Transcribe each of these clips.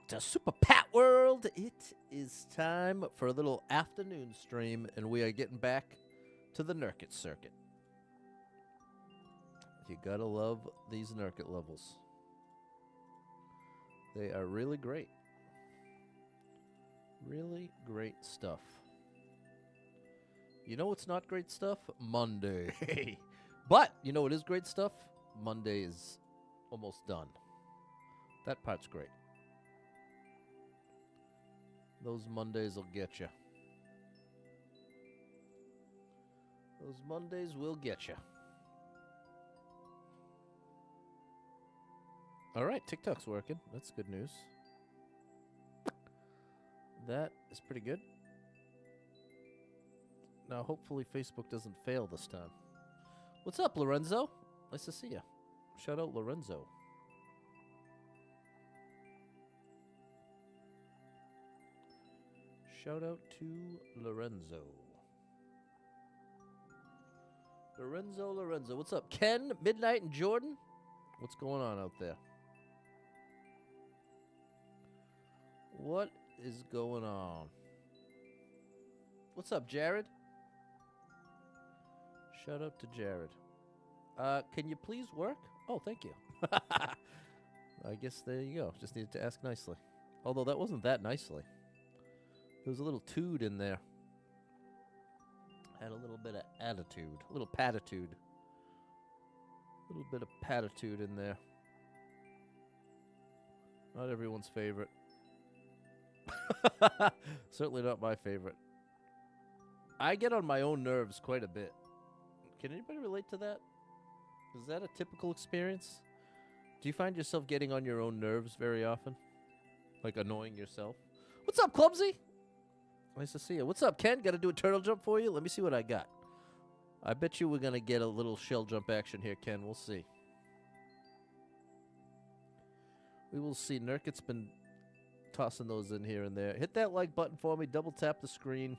to Super Pat World. It is time for a little afternoon stream, and we are getting back to the Nurket circuit. You gotta love these Nurket levels. They are really great. Really great stuff. You know what's not great stuff? Monday. But you know what is great stuff? Monday is almost done. That part's great. Those Mondays will get you. Those Mondays will get you. All right, TikTok's working. That's good news. That is pretty good. Now, hopefully Facebook doesn't fail this time. What's up, Lorenzo? Nice to see you. Shout out, Lorenzo. Shout out to Lorenzo. Lorenzo. What's up, Ken, Midnight, and Jordan? What's going on out there? What is going on? What's up, Jared? Shout out to Jared. Can you please work? Oh, thank you. I guess there you go. Just needed to ask nicely. Although that wasn't that nicely. There was a little tood in there. Had a little bit of attitude. A little patitude. A little bit of patitude in there. Not everyone's favorite. Certainly not my favorite. I get on my own nerves quite a bit. Can anybody relate to that? Is that a typical experience? Do you find yourself getting on your own nerves very often? Like annoying yourself? What's up, Clumsy? Nice to see you. What's up, Ken? Got to do a turtle jump for you? Let me see what I got. I bet you we're going to get a little shell jump action here, Ken. We'll see. We will see. Nurket's been tossing those in here and there. Hit that like button for me. Double tap the screen.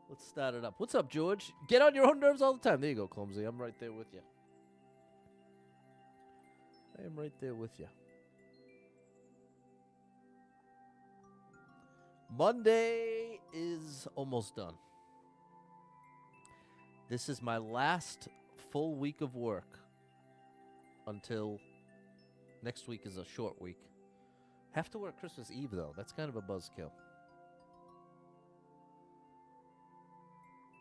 Let's start it up. What's up, George? Get on your own nerves all the time. There you go, Clumsy. I'm right there with you. I am right there with you. Monday is almost done. This is my last full week of work until next week is a short week. Have to work Christmas Eve, though. That's kind of a buzzkill.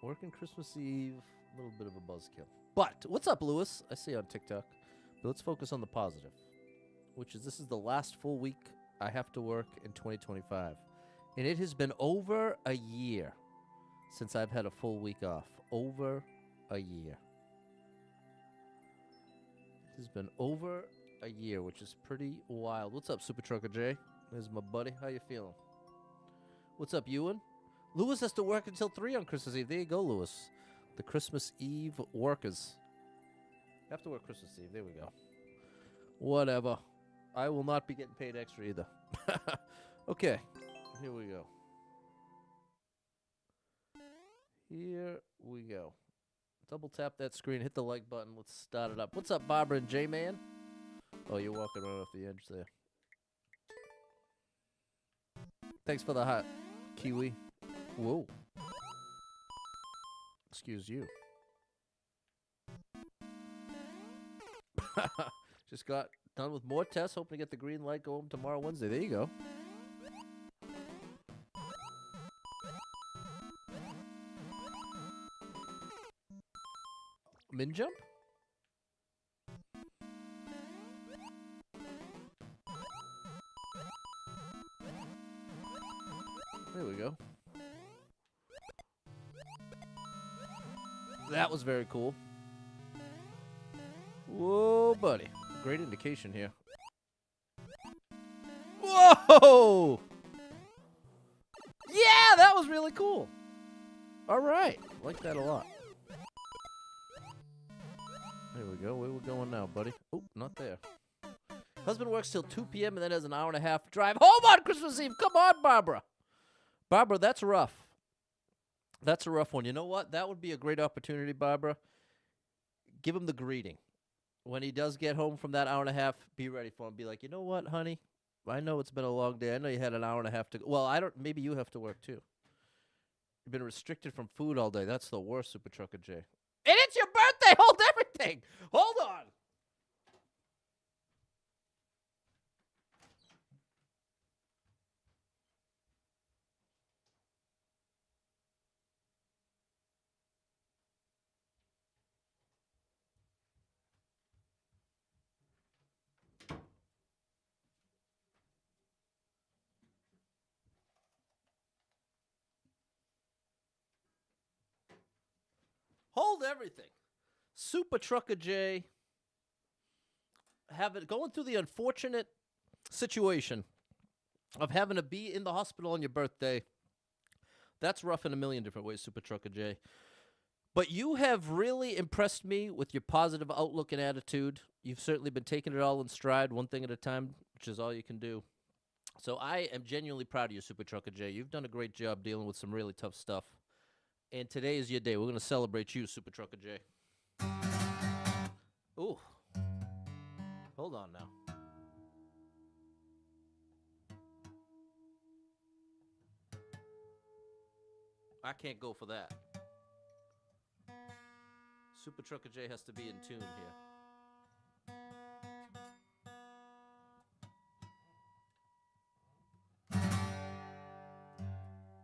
Working Christmas Eve, a little bit of a buzzkill. But, what's up, Lewis? I see you on TikTok. But let's focus on the positive, which is this is the last full week I have to work in 2025. And it has been over a year since I've had a full week off. Over a year. It has been over a year, which is pretty wild. What's up, Super Trucker J? There's my buddy. How you feeling? What's up, Ewan? Lewis has to work until 3 on Christmas Eve. There you go, Lewis. The Christmas Eve workers. Have to work Christmas Eve. There we go. Whatever. I will not be getting paid extra either. Okay. Here we go. Here we go. Double tap that screen. Hit the like button. Let's start it up. What's up, Barbara and J-Man? Oh, you're walking right off the edge there. Thanks for the hot kiwi. Whoa. Excuse you. Just got done with more tests. Hoping to get the green light going tomorrow, Wednesday. There you go. Min jump? There we go. That was very cool. Whoa, buddy. Great indication here. Whoa! Yeah, that was really cool. All right. Like that a lot. There we go. Where we going now, buddy? Oh, not there. Husband works till 2 p.m. and then has an hour and a half drive home on Christmas Eve. Come on, Barbara. Barbara, that's rough. That's a rough one. You know what? That would be a great opportunity, Barbara. Give him the greeting. When he does get home from that hour and a half, be ready for him. Be like, you know what, honey? I know it's been a long day. I know you had an hour and a half to go. Well, I don't. Maybe you have to work too. You've been restricted from food all day. That's the worst, Super Trucker J. And it's your birthday. Hold everything. Hold on. Hold everything. Super Trucker J going through the unfortunate situation of having to be in the hospital on your birthday. That's rough in a million different ways, Super Trucker J. But you have really impressed me with your positive outlook and attitude. You've certainly been taking it all in stride, one thing at a time, which is all you can do. So I am genuinely proud of you, Super Trucker J. You've done a great job dealing with some really tough stuff. And today is your day. We're going to celebrate you, Super Trucker J. Ooh. Hold on now. I can't go for that. Super Trucker J has to be in tune here.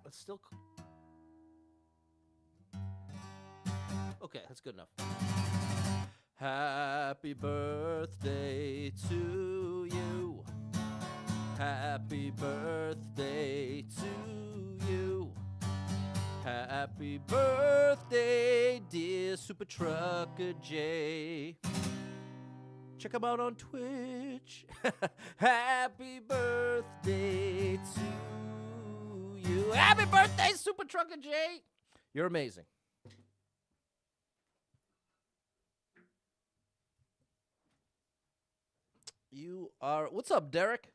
It's still... Okay, that's good enough. Happy birthday to you. Happy birthday to you. Happy birthday, dear Super Trucker J. Check him out on Twitch. Happy birthday to you. Happy birthday, Super Trucker J. You're amazing. You are... What's up, Derek?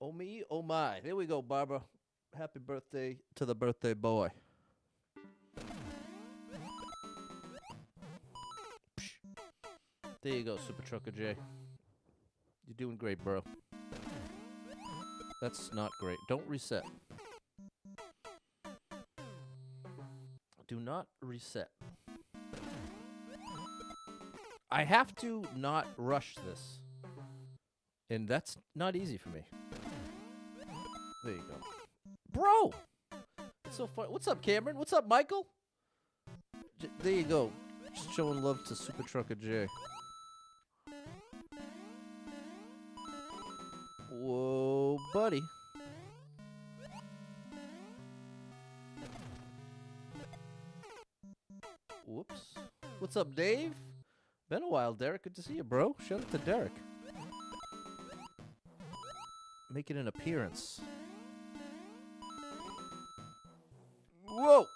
Oh, me, oh, my. There we go, Barbara. Happy birthday to the birthday boy. There you go, Super Trucker J. You're doing great, bro. That's not great. Don't reset. Do not reset. I have to not rush this. And that's not easy for me. There you go. Bro! It's so fun. What's up, Cameron? What's up, Michael? There you go. Just showing love to Super Trucker J. Whoa, buddy. Whoops. What's up, Dave? Been a while, Derek. Good to see you, bro. Shout out to Derek. Making an appearance. Whoa!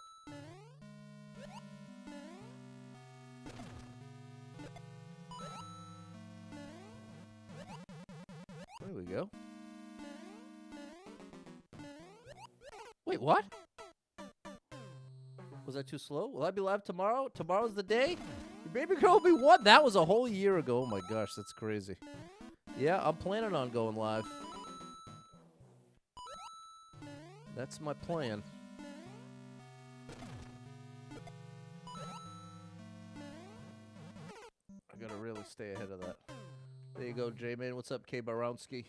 There we go. Wait, what? Was I too slow? Will I be live tomorrow? Tomorrow's the day? Your baby girl will be what? That was a whole year ago. Oh my gosh, that's crazy. Yeah, I'm planning on going live. That's my plan. I gotta really stay ahead of that. There you go, J-Man. What's up, K. Barowski?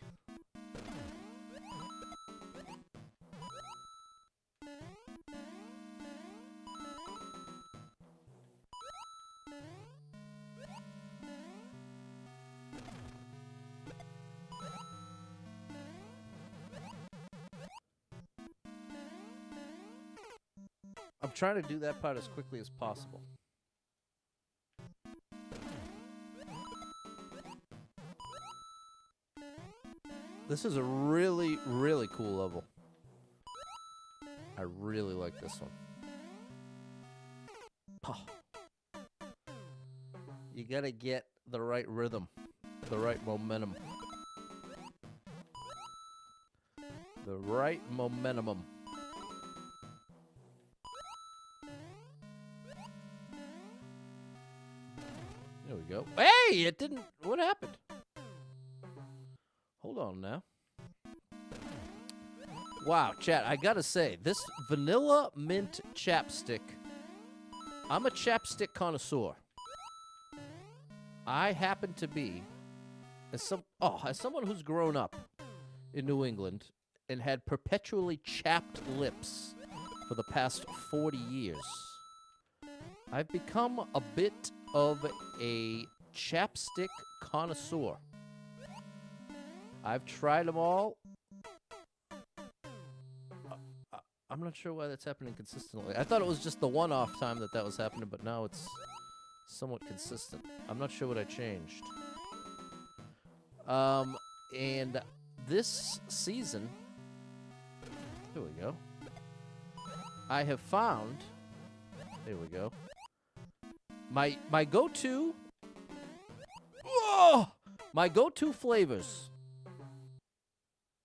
I'm trying to do that part as quickly as possible. This is a really, really cool level. I really like this one. Oh. You gotta get the right rhythm, the right momentum. The right momentum. There we we go. Hey, it didn't. What happened? Hold on now. Wow, chat, I gotta say, this vanilla mint chapstick, I'm a chapstick connoisseur. I happen to be, as someone who's grown up in New England and had perpetually chapped lips for the past 40 years, I've become a bit of a chapstick connoisseur. I've tried them all. I'm not sure why that's happening consistently. I thought it was just the one-off time that was happening, but now it's somewhat consistent. I'm not sure what I changed. And this season, here we go. I have found, there we go. My go-to, my go-to flavors: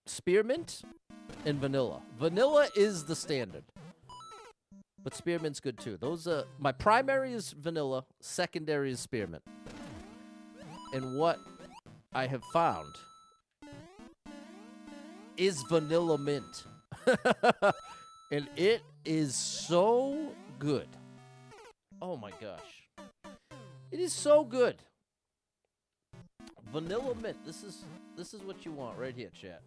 spearmint and vanilla. Vanilla is the standard, but spearmint's good too. Those are my primary is vanilla, secondary is spearmint. And what I have found is vanilla mint. And it is so good. Oh my gosh. It is so good. Vanilla mint. This is what you want right here, chat.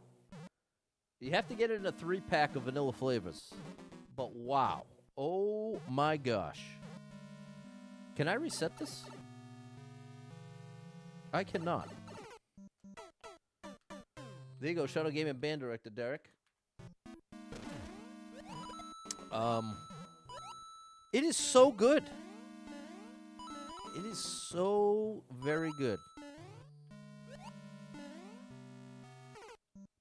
You have to get it in a 3-pack of vanilla flavors. But wow. Oh my gosh. Can I reset this? I cannot. There you go, Shadow Game and Band Director, Derek. It is so good. It is so very good.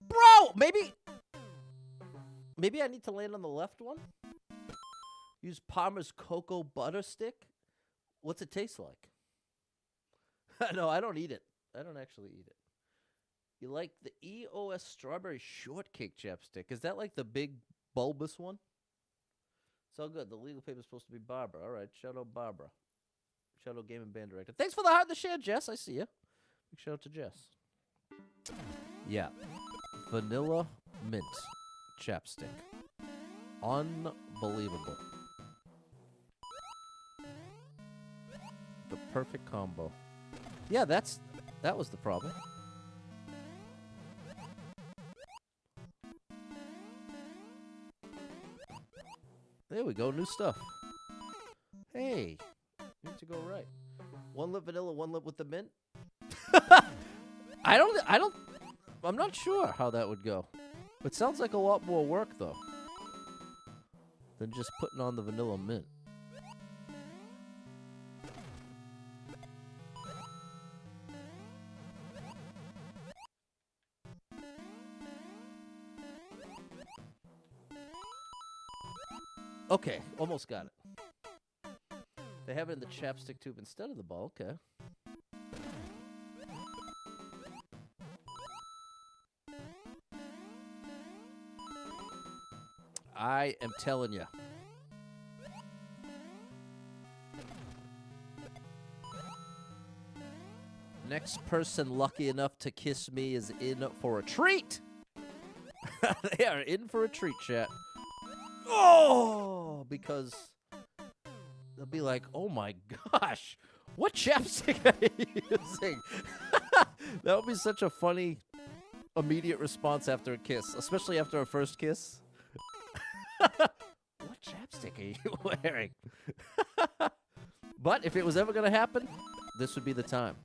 Bro, maybe I need to land on the left one. Use Palmer's Cocoa Butter Stick. What's it taste like? No, I don't eat it. I don't actually eat it. You like the EOS Strawberry Shortcake Chapstick. Is that like the big bulbous one? It's all good. The legal paper is supposed to be Barbara. All right, shout out Barbara. Shout out Game and Band Director. Thanks for the heart and the share, Jess. I see you. Big shout out to Jess. Yeah. Vanilla mint chapstick. Unbelievable. The perfect combo. Yeah, that was the problem. There we go, new stuff. Hey, need to go right. One lip vanilla, one lip with the mint. I'm not sure how that would go. It sounds like a lot more work though than just putting on the vanilla mint. Okay, almost got it. They have it in the chapstick tube instead of the ball. Okay. I am telling you. Next person lucky enough to kiss me is in for a treat. They are in for a treat, chat. Oh, because they'll be like, oh my gosh, what chapstick are you using? That would be such a funny immediate response after a kiss, especially after a first kiss. What chapstick are you wearing? But if it was ever going to happen, this would be the time.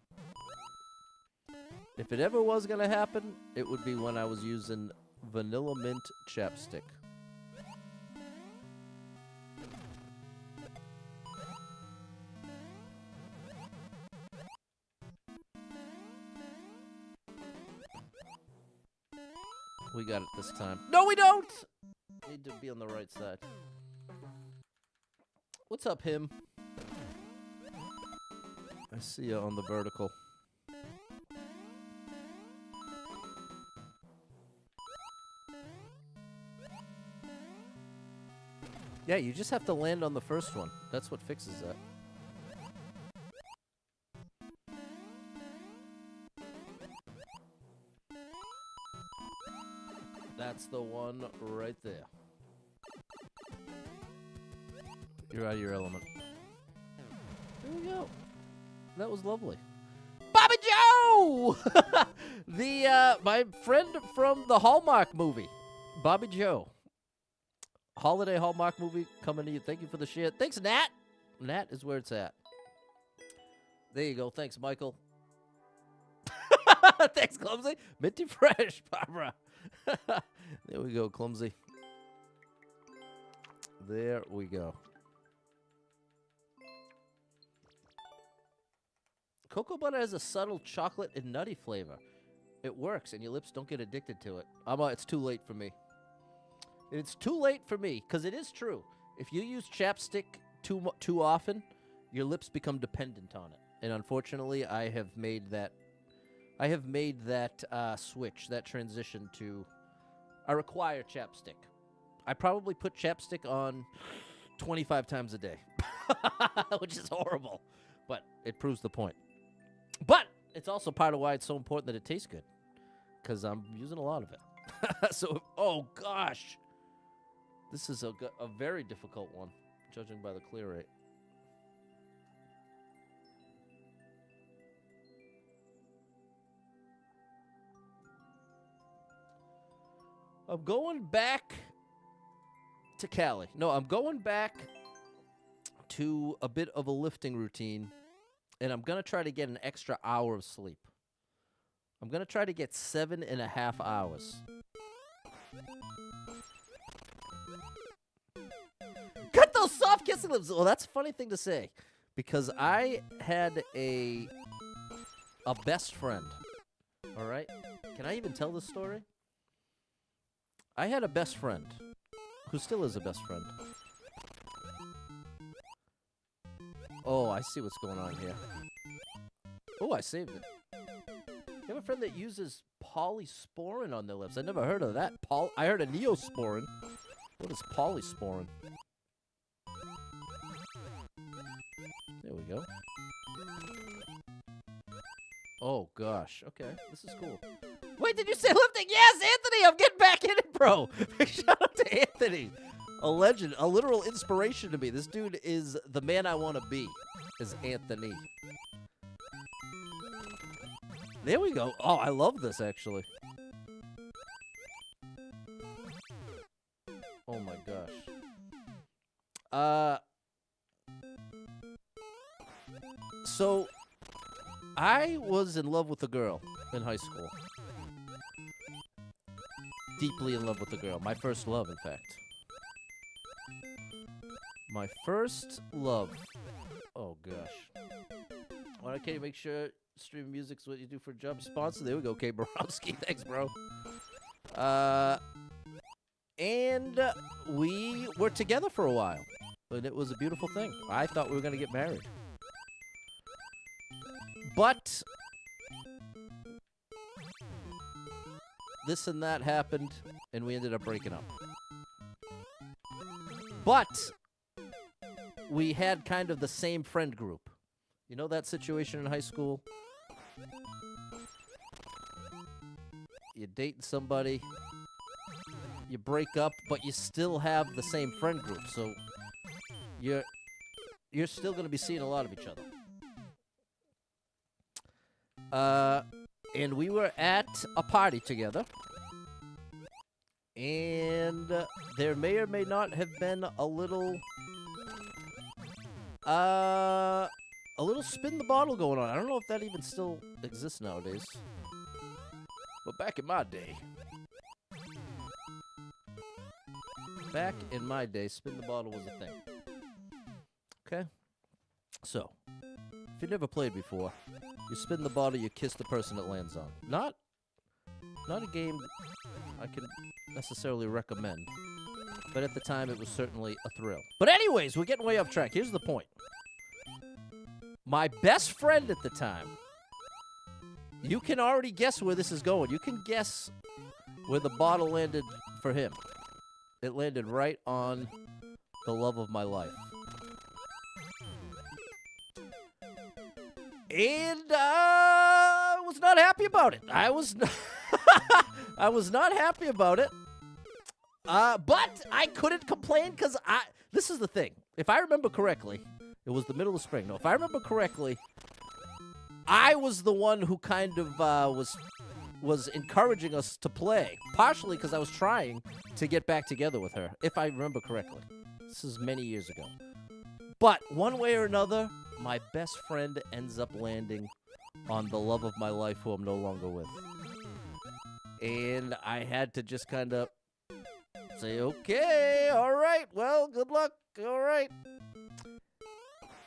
If it ever was going to happen, it would be when I was using vanilla mint chapstick. We got it this time. No, we don't! Need to be on the right side. What's up, him? I see you on the vertical. Yeah, you just have to land on the first one. That's what fixes that. That's the one right there. You're out of your element. There we go. That was lovely. Bobby Joe! My friend from the Hallmark movie. Bobby Joe. Holiday Hallmark movie coming to you. Thank you for the share. Thanks, Nat. Nat is where it's at. There you go. Thanks, Michael. Thanks, Clumsy. Minty Fresh, Barbara. There we go, Clumsy. There we go. Cocoa butter has a subtle chocolate and nutty flavor. It works, and your lips don't get addicted to it. It's too late for me. It's too late for me, because it is true. If you use chapstick too often, your lips become dependent on it. And unfortunately, I have made that switch, that transition to... I require chapstick. I probably put chapstick on 25 times a day, which is horrible, but it proves the point. But it's also part of why it's so important that it tastes good, because I'm using a lot of it. So, oh gosh, this is a very difficult one, judging by the clear rate. I'm going back to Cali. No, I'm going back to a bit of a lifting routine, and I'm going to try to get an extra hour of sleep. I'm going to try to get 7.5 hours. Got those soft kissing lips. Well, that's a funny thing to say, because I had a best friend. All right? Can I even tell this story? I had a best friend, who still is a best friend. Oh, I see what's going on here. Oh, I saved it. You have a friend that uses polysporin on their lips. I never heard of that. I heard of neosporin. What is polysporin? There we go. Oh, gosh. Okay, this is cool. Wait, did you say lifting? Yes, Anthony, I'm getting back in it, bro. Shout out to Anthony. A legend, a literal inspiration to me. This dude is the man I want to be, is Anthony. There we go. Oh, I love this, actually. Oh, my gosh. So, I was in love with a girl in high school. Deeply in love with a girl. My first love, in fact. My first love. Oh, gosh. Well, okay, make sure streaming music's what you do for a job sponsor. There we go, Kay Borowski. Thanks, bro. And we were together for a while. And it was a beautiful thing. I thought we were going to get married. But this and that happened, and we ended up breaking up. But we had kind of the same friend group. You know that situation in high school? You're dating somebody, you break up, but you still have the same friend group, so you're still going to be seeing a lot of each other. And we were at a party together, and there may or may not have been a little spin the bottle going on. I don't know if that even still exists nowadays, but back in my day, spin the bottle was a thing. Okay? So, if you never played before, you spin the bottle, you kiss the person it lands on. Not a game I can necessarily recommend, but at the time it was certainly a thrill. But anyways, we're getting way off track. Here's the point. My best friend at the time, you can already guess where this is going. You can guess where the bottle landed for him. It landed right on the love of my life. And I was not happy about it. I was not happy about it. But I couldn't complain because this is the thing. If I remember correctly, it was the middle of spring. No, if I remember correctly, I was the one who kind of was encouraging us to play, partially because I was trying to get back together with her, if I remember correctly. This is many years ago. But one way or another, my best friend ends up landing on the love of my life who I'm no longer with. And I had to just kind of say, okay, all right, well, good luck, all right.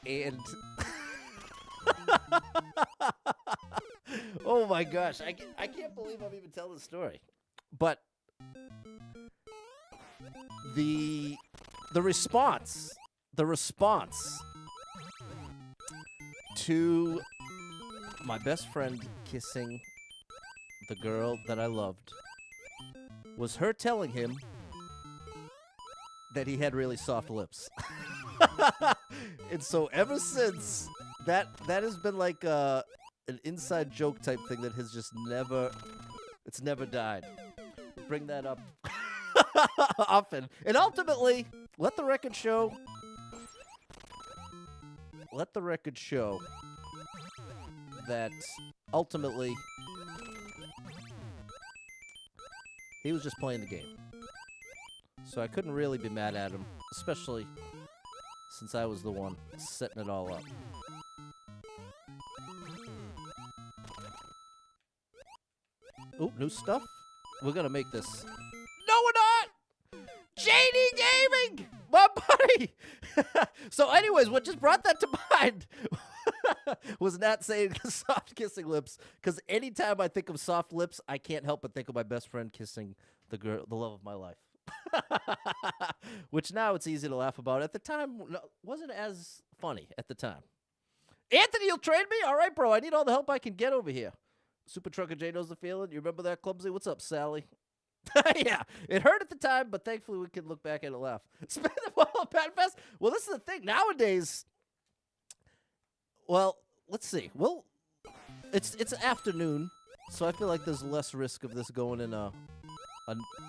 And oh my gosh, I can't believe I'm even telling this story. But the response to my best friend kissing the girl that I loved was her telling him that he had really soft lips. And so ever since, that has been like an inside joke type thing that has just never died. Bring that up often. And ultimately, let the record show that ultimately he was just playing the game. So I couldn't really be mad at him, especially since I was the one setting it all up. Ooh, new stuff? We're gonna make this. No, we're not! JD Gaming! My buddy! So anyways, what just brought that to mind was not saying soft kissing lips, because anytime I think of soft lips, I can't help but think of my best friend kissing the girl, the love of my life. Which now it's easy to laugh about. At the time, wasn't as funny at the time. Anthony, you'll trade me? All right, bro. I need all the help I can get over here. Super Trucker J knows the feeling. You remember that, Clumsy? What's up, Sally? Yeah, it hurt at the time, but thankfully we can look back at it and laugh. Spin the ball at Pat Fest. Well, this is the thing. Nowadays, well, let's see. Well, it's afternoon, so I feel like there's less risk of this going in a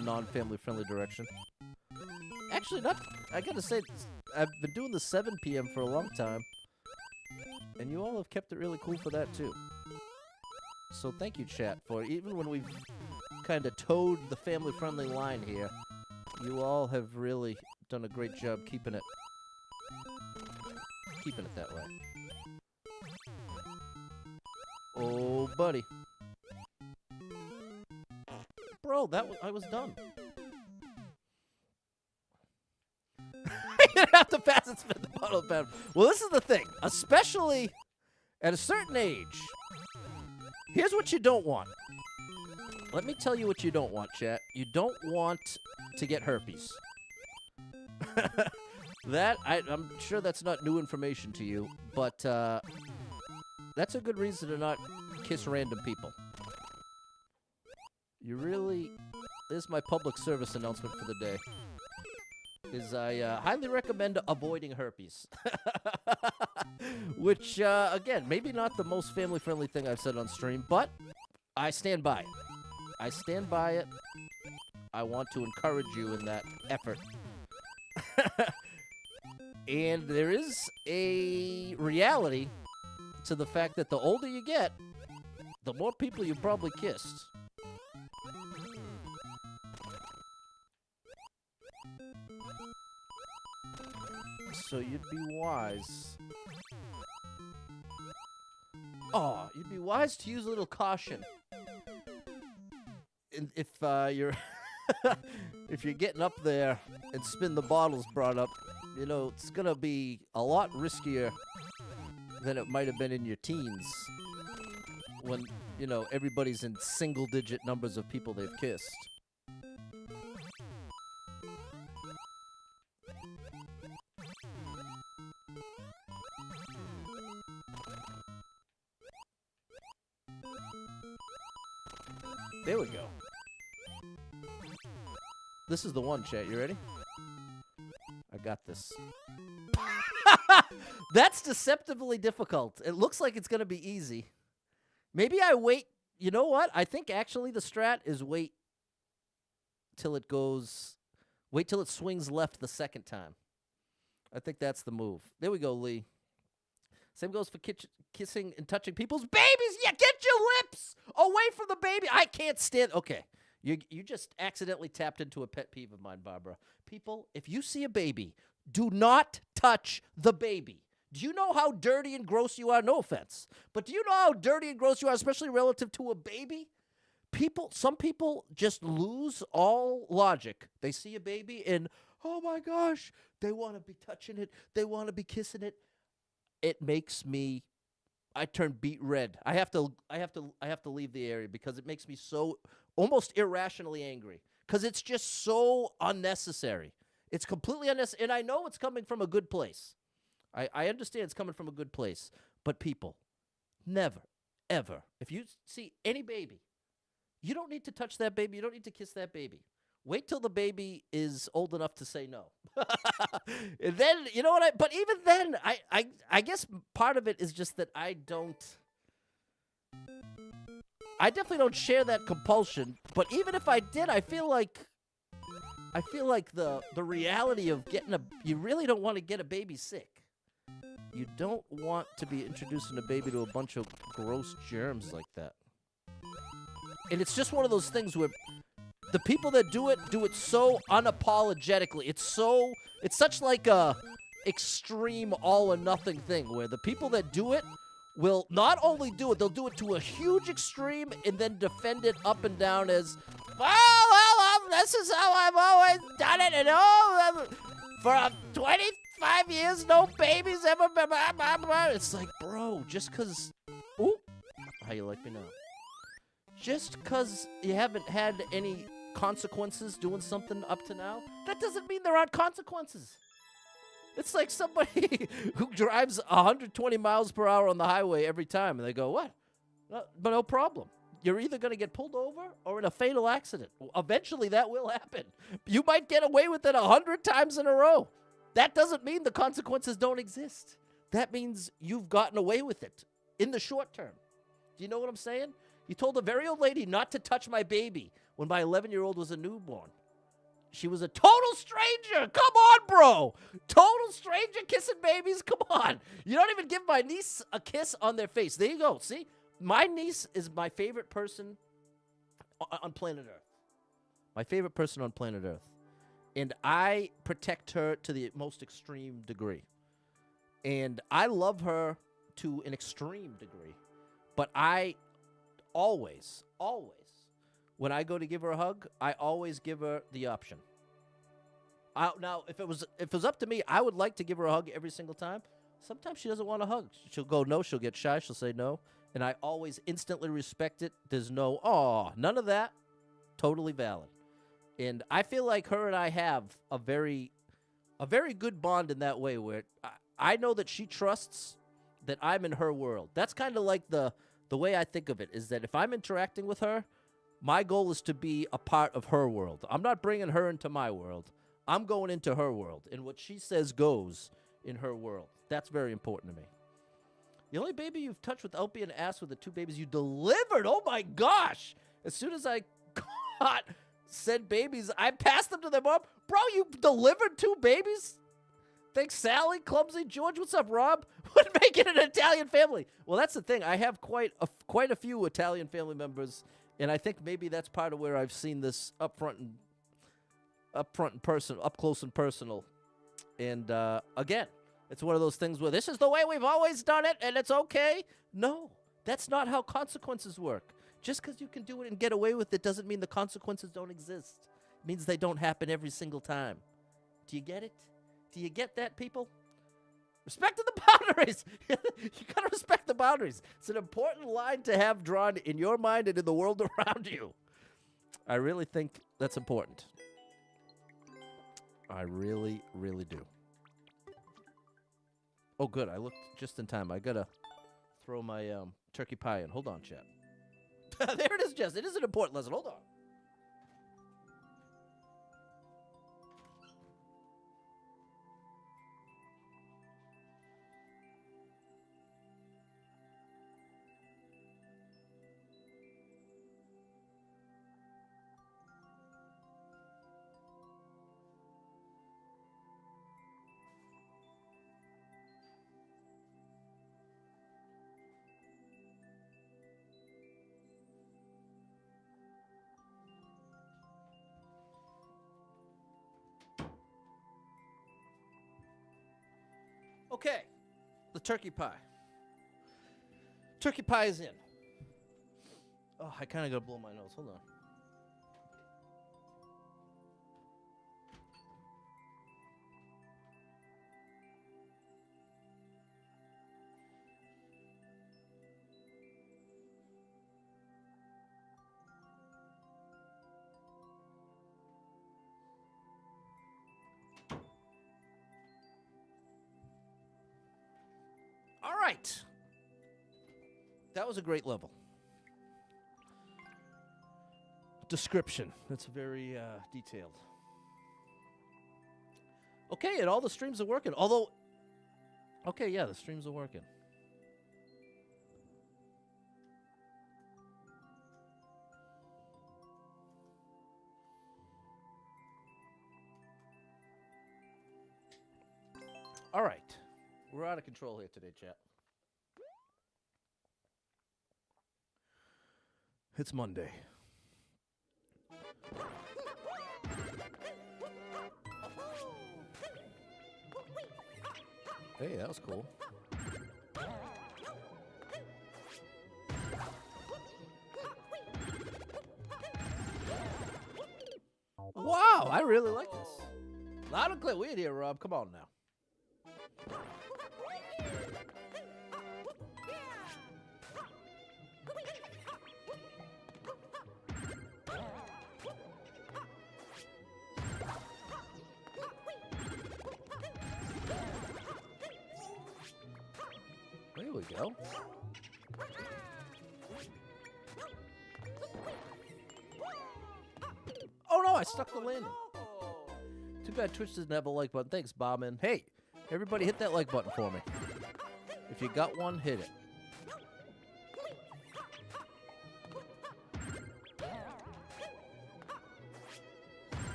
non-family friendly direction. Actually, not. I gotta say, I've been doing the 7 p.m. for a long time, and you all have kept it really cool for that too. So thank you, chat, for even when we've kind of towed the family-friendly line here, you all have really done a great job keeping it that way. Oh, buddy. Bro, I was done. You'd have to pass and spin the bottle of bad. Well, this is the thing. Especially at a certain age, here's what you don't want. Let me tell you what you don't want, chat. You don't want to get herpes. I'm sure that's not new information to you, but that's a good reason to not kiss random people. You really... This is my public service announcement for the day. I highly recommend avoiding herpes. Which, again, maybe not the most family-friendly thing I've said on stream, but I stand by it. I stand by it. I want to encourage you in that effort. And there is a reality to the fact that the older you get, the more people you probably kissed. So you'd be wise. Oh, you'd be wise to use a little caution. If you're if you're getting up there and spin the bottles brought up, you know, it's gonna be a lot riskier than it might have been in your teens when, you know, everybody's in single-digit numbers of people they've kissed. There we go. This is the one, chat. You ready? I got this. That's deceptively difficult. It looks like it's going to be easy. Maybe I wait. You know what? I think actually the strat is wait till it goes... Wait till it swings left the second time. I think that's the move. There we go, Lee. Same goes for kissing and touching people's babies. Yeah, get your lips away from the baby. I can't stand. Okay, you just accidentally tapped into a pet peeve of mine, Barbara. People, if you see a baby, do not touch the baby. Do you know how dirty and gross you are? No offense, but do you know how dirty and gross you are, especially relative to a baby? Some people just lose all logic. They see a baby and, oh my gosh, they want to be touching it. They want to be kissing it. It makes me, I turn beet red. I have to leave the area because it makes me so almost irrationally angry because it's just so unnecessary. It's completely unnecessary, and I know it's coming from a good place. I understand it's coming from a good place, but people, never, ever, if you see any baby, you don't need to touch that baby. You don't need to kiss that baby. Wait till the baby is old enough to say no. And then, you know what? But even then, I guess part of it is just that I definitely don't share that compulsion. But even if I did, I feel like the reality of you really don't want to get a baby sick. You don't want to be introducing a baby to a bunch of gross germs like that. And it's just one of those things where the people that do it so unapologetically. It's such like a extreme all or nothing thing where the people that do it will not only do it, they'll do it to a huge extreme and then defend it up and down as, this is how I've always done it, and for 25 years, no babies ever been. It's like, bro, just because, how you like me now? Just because you haven't had any consequences doing something up to now, that doesn't mean there aren't consequences. It's like somebody who drives 120 miles per hour on the highway every time, and they go, what? But no problem. You're either going to get pulled over or in a fatal accident. Eventually, that will happen. You might get away with it 100 times in a row. That doesn't mean the consequences don't exist. That means you've gotten away with it in the short term. Do you know what I'm saying? You told a very old lady not to touch my baby when my 11-year-old was a newborn. She was a total stranger. Come on, bro. Total stranger kissing babies. Come on. You don't even give my niece a kiss on their face. There you go. See? My niece is my favorite person on planet Earth. My favorite person on planet Earth. And I protect her to the most extreme degree. And I love her to an extreme degree. But I always, when I go to give her a hug, I always give her the option. Now, if it was up to me, I would like to give her a hug every single time. Sometimes she doesn't want a hug. She'll go no. She'll get shy. She'll say no. And I always instantly respect it. There's no, none of that. Totally valid. And I feel like her and I have a very good bond in that way where I know that she trusts that I'm in her world. That's kind of like the way I think of it is that if I'm interacting with her, my goal is to be a part of her world. I'm not bringing her into my world. I'm going into her world. And what she says goes in her world. That's very important to me. The only baby you've touched without being asked were the two babies you delivered. Oh, my gosh. As soon as I got said babies, I passed them to their mom. Bro, you delivered two babies? Thanks, Sally, Clumsy, George. What's up, Rob? Would make it an Italian family. Well, that's the thing. I have quite a few Italian family members, and I think maybe that's part of where I've seen this up close and personal. And again, it's one of those things where this is the way we've always done it, and it's okay. No, that's not how consequences work. Just because you can do it and get away with it doesn't mean the consequences don't exist. It means they don't happen every single time. Do you get it? Do you get that, people? Respect the boundaries. You got to respect the boundaries. It's an important line to have drawn in your mind and in the world around you. I really think that's important. I really, really do. Oh, good. I looked just in time. I got to throw my turkey pie in. Hold on, chat. There it is, Jess. It is an important lesson. Hold on. Okay, the turkey pie. Turkey pie is in. Oh, I kind of gotta blow my nose. Hold on. All right. That was a great level. Description. That's very detailed. Okay, and all the streams are working. Although, okay, yeah, the streams are working. All right. We're out of control here today, chat. It's Monday. Hey, that was cool. Wow, I really like this. Loud and clear. Weird here, Rob. Come on now. There we go. Oh no, I stuck the landing. Too bad Twitch doesn't have a like button. Thanks, Bombin. Hey, everybody hit that like button for me. If you got one, hit it.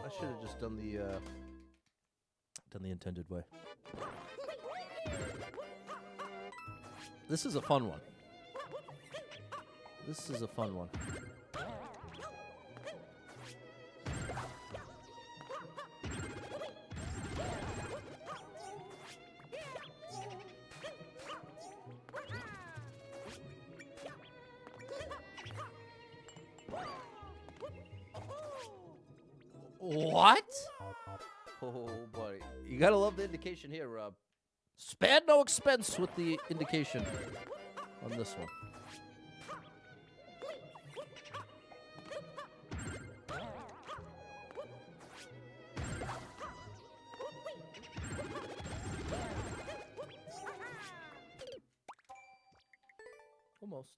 I should have just done the intended way. This is a fun one. This is a fun one. What? Oh, buddy. You gotta love the indication here, Rob. Spared no expense with the indication on this one. Almost.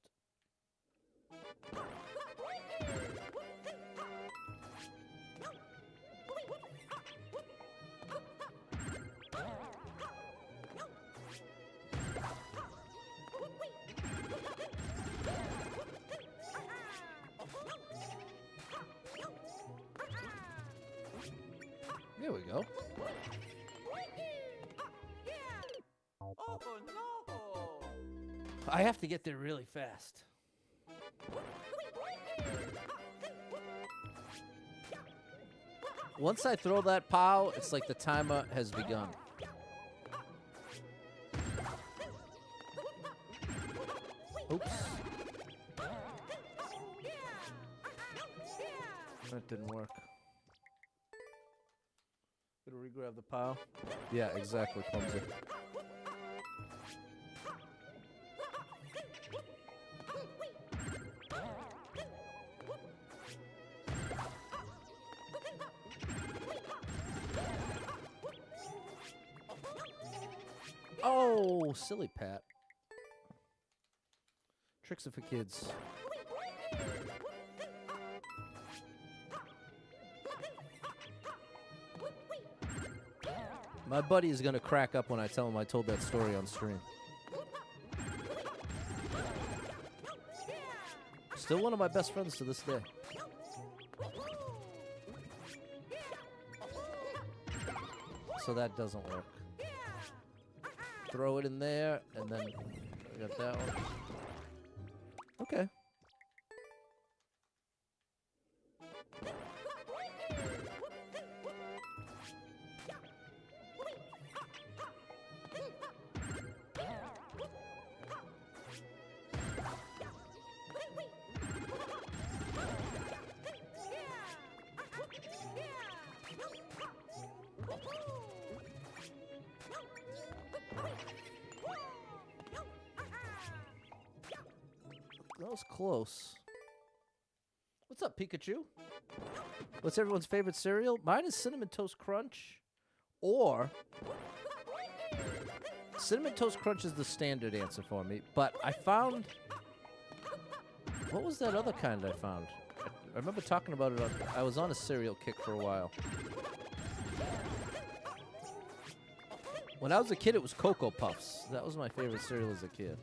There we go. Oh, no. I have to get there really fast. Once I throw that POW, it's like the timer has begun. Oops. That didn't work. Gonna regrab the POW. Yeah, exactly, clumsy. Oh, silly Pat. Tricks are for kids. My buddy is going to crack up when I tell him I told that story on stream. Still one of my best friends to this day. So that doesn't work. Throw it in there, and then I got that one. Okay. was close. What's up, Pikachu? What's everyone's favorite cereal? Mine is Cinnamon Toast Crunch, or Cinnamon Toast Crunch is the standard answer for me. But I found, what was that other kind I found? I remember talking about it. I was on a cereal kick for a while. When I was a kid, it was Cocoa Puffs. That was my favorite cereal as a kid.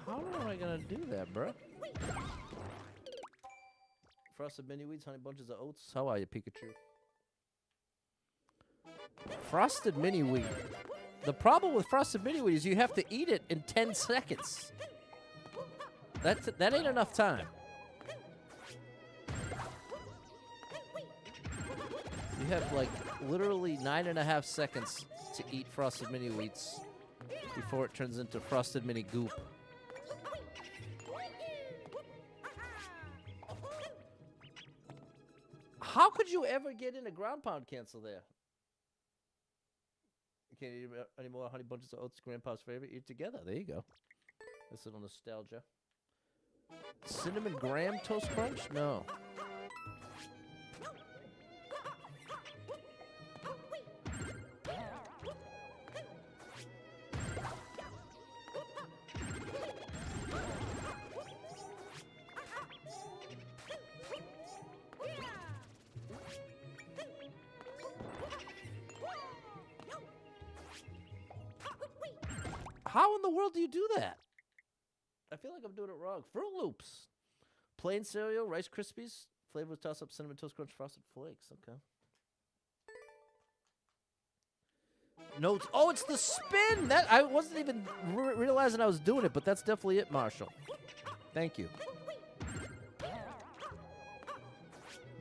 How am I gonna do that, bro? Frosted Mini Wheats, Honey Bunches of Oats. How are you, Pikachu? Frosted Mini Wheat. The problem with Frosted Mini Wheat is you have to eat it in 10 seconds. That ain't enough time. You have like literally 9.5 seconds to eat Frosted Mini Wheats before it turns into Frosted Mini Goop. How could you ever get in a ground pound cancel there? You can't eat any more Honey Bunches of Oats, Grandpa's favorite. Eat together. There you go. This little nostalgia. Cinnamon Graham Toast Crunch? No. How in the world do you do that? I feel like I'm doing it wrong. Fruit Loops. Plain cereal, Rice Krispies, flavor toss-up, Cinnamon Toast Crunch, Frosted Flakes. Okay. Notes. Oh, it's the spin! That I wasn't even realizing I was doing it, but that's definitely it, Marshall. Thank you.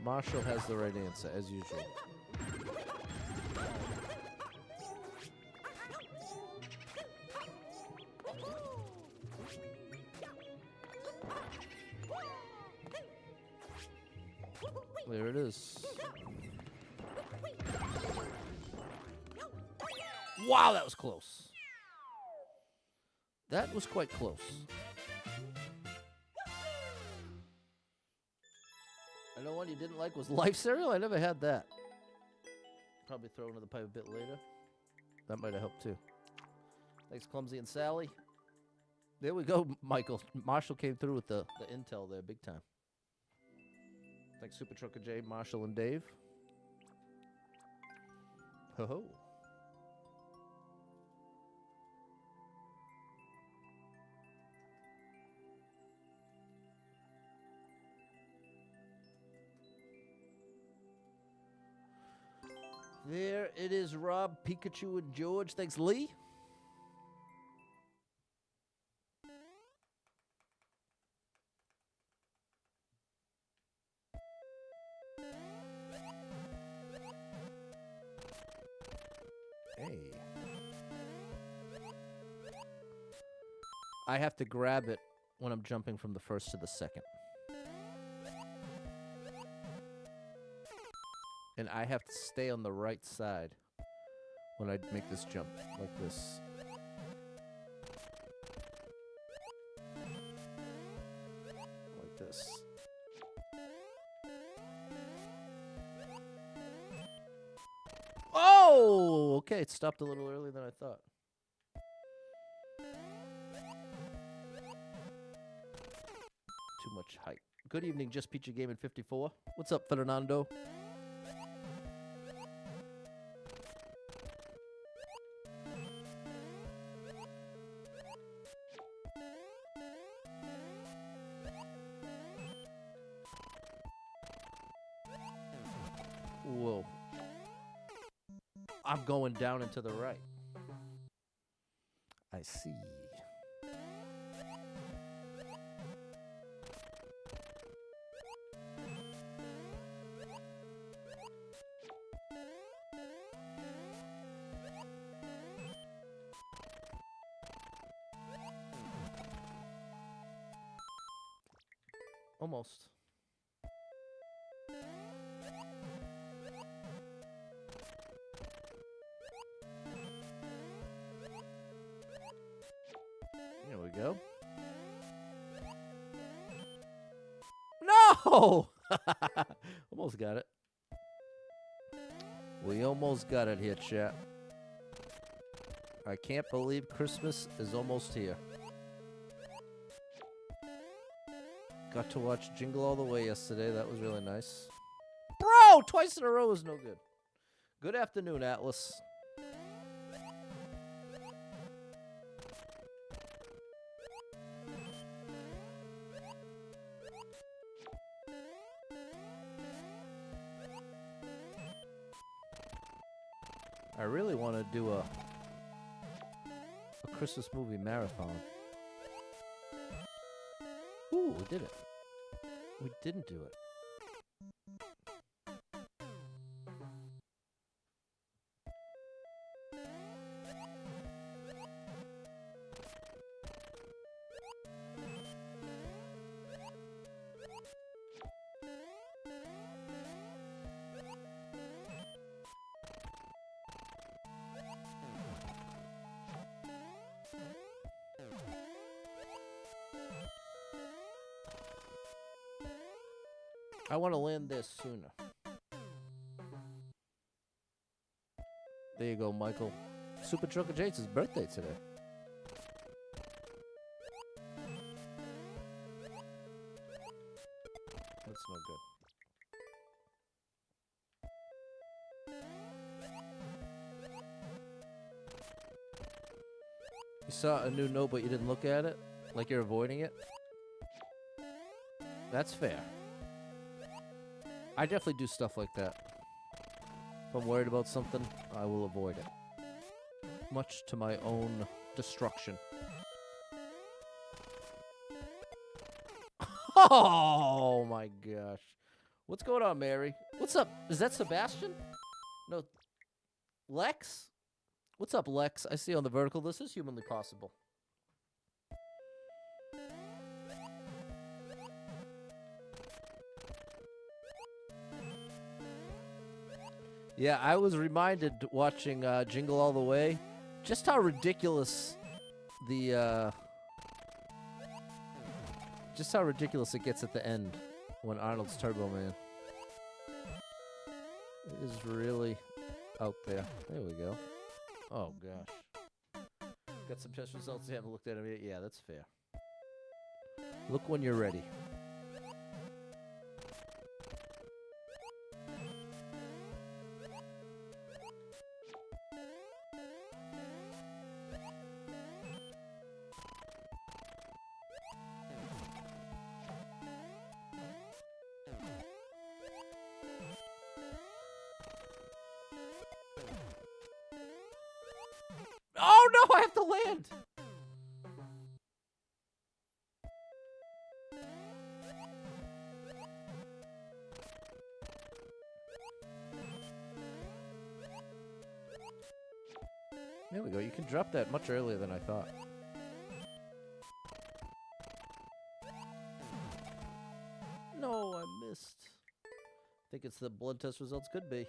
Marshall has the right answer, as usual. There it is. Wow, that was close. That was quite close. I know one you didn't like was Life Cereal. I never had that. Probably throw another pipe a bit later. That might have helped too. Thanks, Clumsy and Sally. There we go, Michael. Marshall came through with the intel there, big time. Thanks, Super Trucker J, Marshall, and Dave. Ho-ho. There it is, Rob, Pikachu, and George. Thanks, Lee. Hey. I have to grab it when I'm jumping from the first to the second. And I have to stay on the right side when I make this jump, like this. Like this. Oh! Okay, it stopped a little earlier than I thought. Too much hype. Good evening, Just Peachy Gaming 54. What's up, Fernando? Whoa. I'm going down and to the right. I see. Almost. go. No! Almost got it. We almost got it here, chat. I can't believe Christmas is almost here. Got to watch Jingle All the Way yesterday. That was really nice. Bro, twice in a row is no good. Good afternoon, Atlas. I really want to do a Christmas movie marathon. Ooh, we did it. We didn't do it. I want to land this sooner. There you go, Michael. Super Trucker Jake's birthday today. That's no good. You saw a new note, but you didn't look at it? Like you're avoiding it? That's fair. I definitely do stuff like that. If I'm worried about something, I will avoid it. Much to my own destruction. Oh my gosh. What's going on, Mary? What's up? Is that Sebastian? No. Lex? What's up, Lex? I see on the vertical. This is humanly possible. Yeah, I was reminded watching Jingle All the Way just how ridiculous the just how ridiculous it gets at the end when Arnold's Turbo Man. It is really out there. There we go. Oh gosh. Got some test results. You haven't looked at them yet. Yeah, that's fair. Look when you're ready. Oh no, I have to land. There we go. You can drop that much earlier than I thought. No, I missed. Think it's the blood test results? Could be.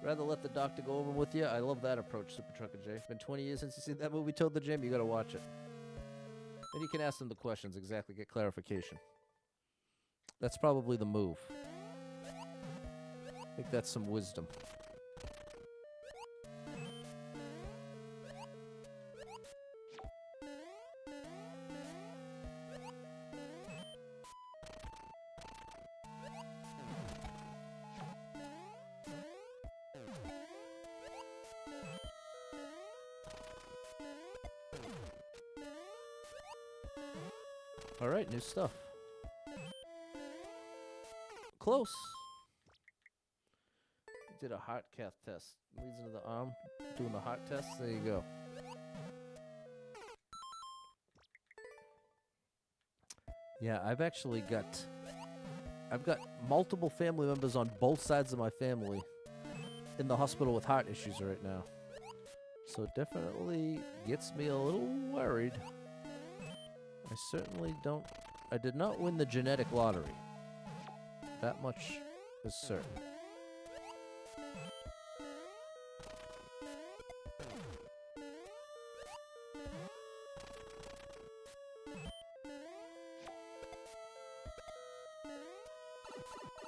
Rather let the doctor go over with you. I love that approach, Super Trucker J. Been 20 years since you seen that movie, Told the Gym. You gotta watch it. Then you can ask them the questions exactly, get clarification. That's probably the move. I think that's some wisdom. All right, new stuff. Close. Did a heart cath test. Leads into the arm. Doing the heart test. There you go. Yeah, I've got multiple family members on both sides of my family in the hospital with heart issues right now. So it definitely gets me a little worried. I did not win the genetic lottery. That much is certain.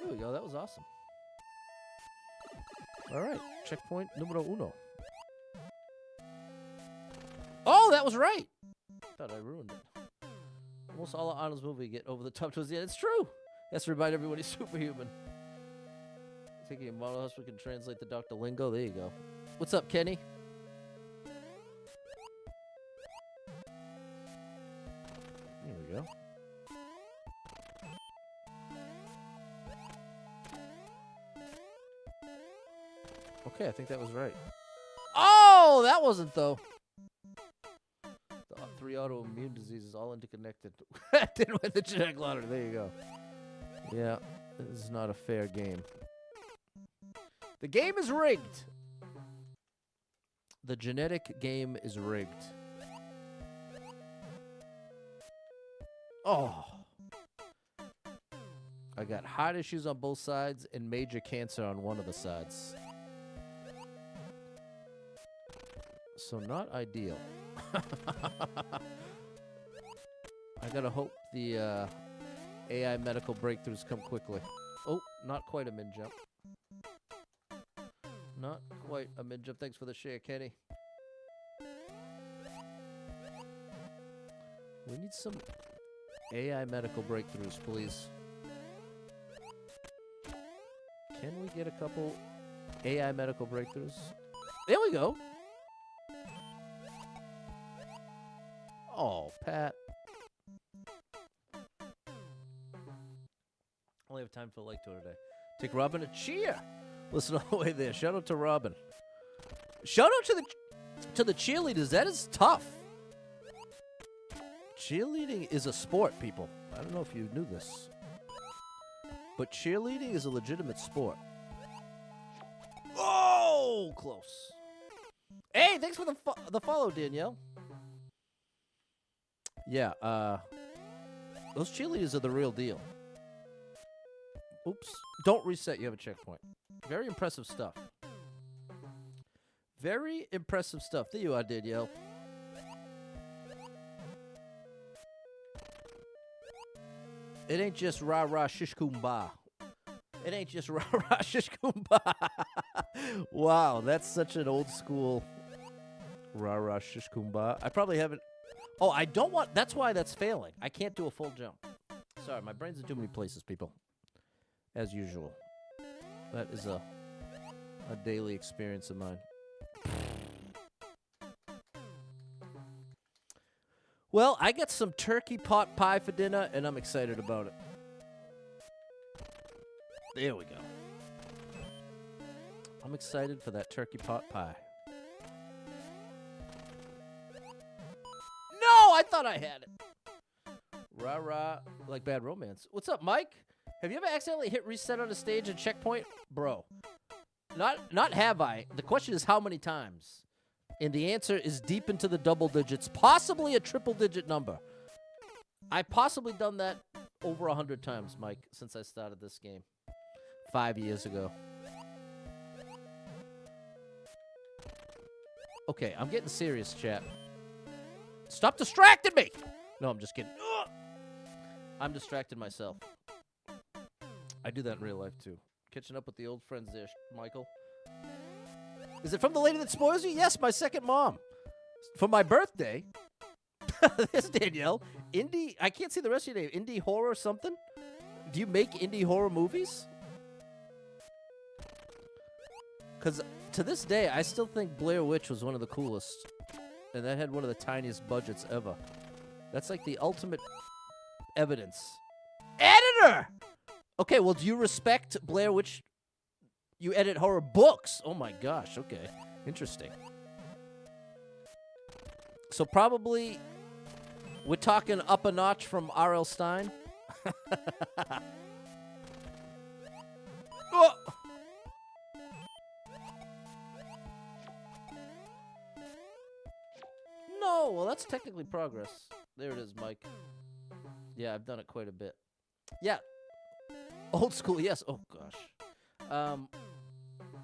There we go. That was awesome. All right. Checkpoint numero uno. Oh, that was right. Thought I ruined it. Almost all of Arnold's movie get over the top towards the end. It's true. Has to remind everyone he's superhuman. Taking a model hospital can translate the doctor lingo. There you go. What's up, Kenny? There we go. Okay, I think that was right. Oh, that wasn't, though. The 3 autoimmune diseases all interconnected. Didn't win the genetic lottery. There you go. Yeah, this is not a fair game. The game is rigged. The genetic game is rigged. Oh. I got heart issues on both sides and major cancer on one of the sides. So not ideal. I gotta hope the AI medical breakthroughs come quickly. Oh, not quite a min jump. Not quite a min jump. Thanks for the share, Kenny. We need some AI medical breakthroughs, please. Can we get a couple AI medical breakthroughs? There we go. Oh, Pat. Only have time for a like tour today. Take Robin a cheer. Listen all the way there. Shout out to Robin. Shout out to the cheerleaders. That is tough. Cheerleading is a sport, people. I don't know if you knew this, but cheerleading is a legitimate sport. Oh, close. Hey, thanks for the follow, Danielle. Yeah, those cheerleaders are the real deal. Oops. Don't reset. You have a checkpoint. Very impressive stuff. Very impressive stuff. There you are, Danielle. It ain't just rah-rah shish kumbah. It ain't just rah-rah shish kumbah. Wow, that's such an old school rah-rah shish kumbah. I probably haven't... Oh, I don't want... That's why that's failing. I can't do a full jump. Sorry, my brain's in too many places, people. As usual. That is a daily experience of mine. Well, I got some turkey pot pie for dinner, and I'm excited about it. There we go. I'm excited for that turkey pot pie. No, I thought I had it. Rah-rah, like Bad Romance. What's up, Mike? Have you ever accidentally hit reset on a stage and checkpoint? Bro. Not have I. The question is how many times? And the answer is deep into the double digits, possibly a triple-digit number. I've possibly done that over 100 times, Mike, since I started this game 5 years ago. Okay, I'm getting serious, chat. Stop distracting me! No, I'm just kidding. Ugh! I'm distracting myself. I do that in real life, too. Catching up with the old friends there, Michael. Is it from the lady that spoils you? Yes, my second mom. For my birthday. There's Danielle. Indie, I can't see the rest of your name. Indie horror something? Do you make indie horror movies? Because to this day, I still think Blair Witch was one of the coolest. And that had one of the tiniest budgets ever. That's like the ultimate evidence. Editor! Okay, well, do you respect Blair Witch? You edit horror books. Oh, my gosh. Okay. Interesting. So probably we're talking up a notch from R.L. Stine. Oh! No, well, that's technically progress. There it is, Mike. Yeah, I've done it quite a bit. Yeah. Old school, yes. Oh, gosh.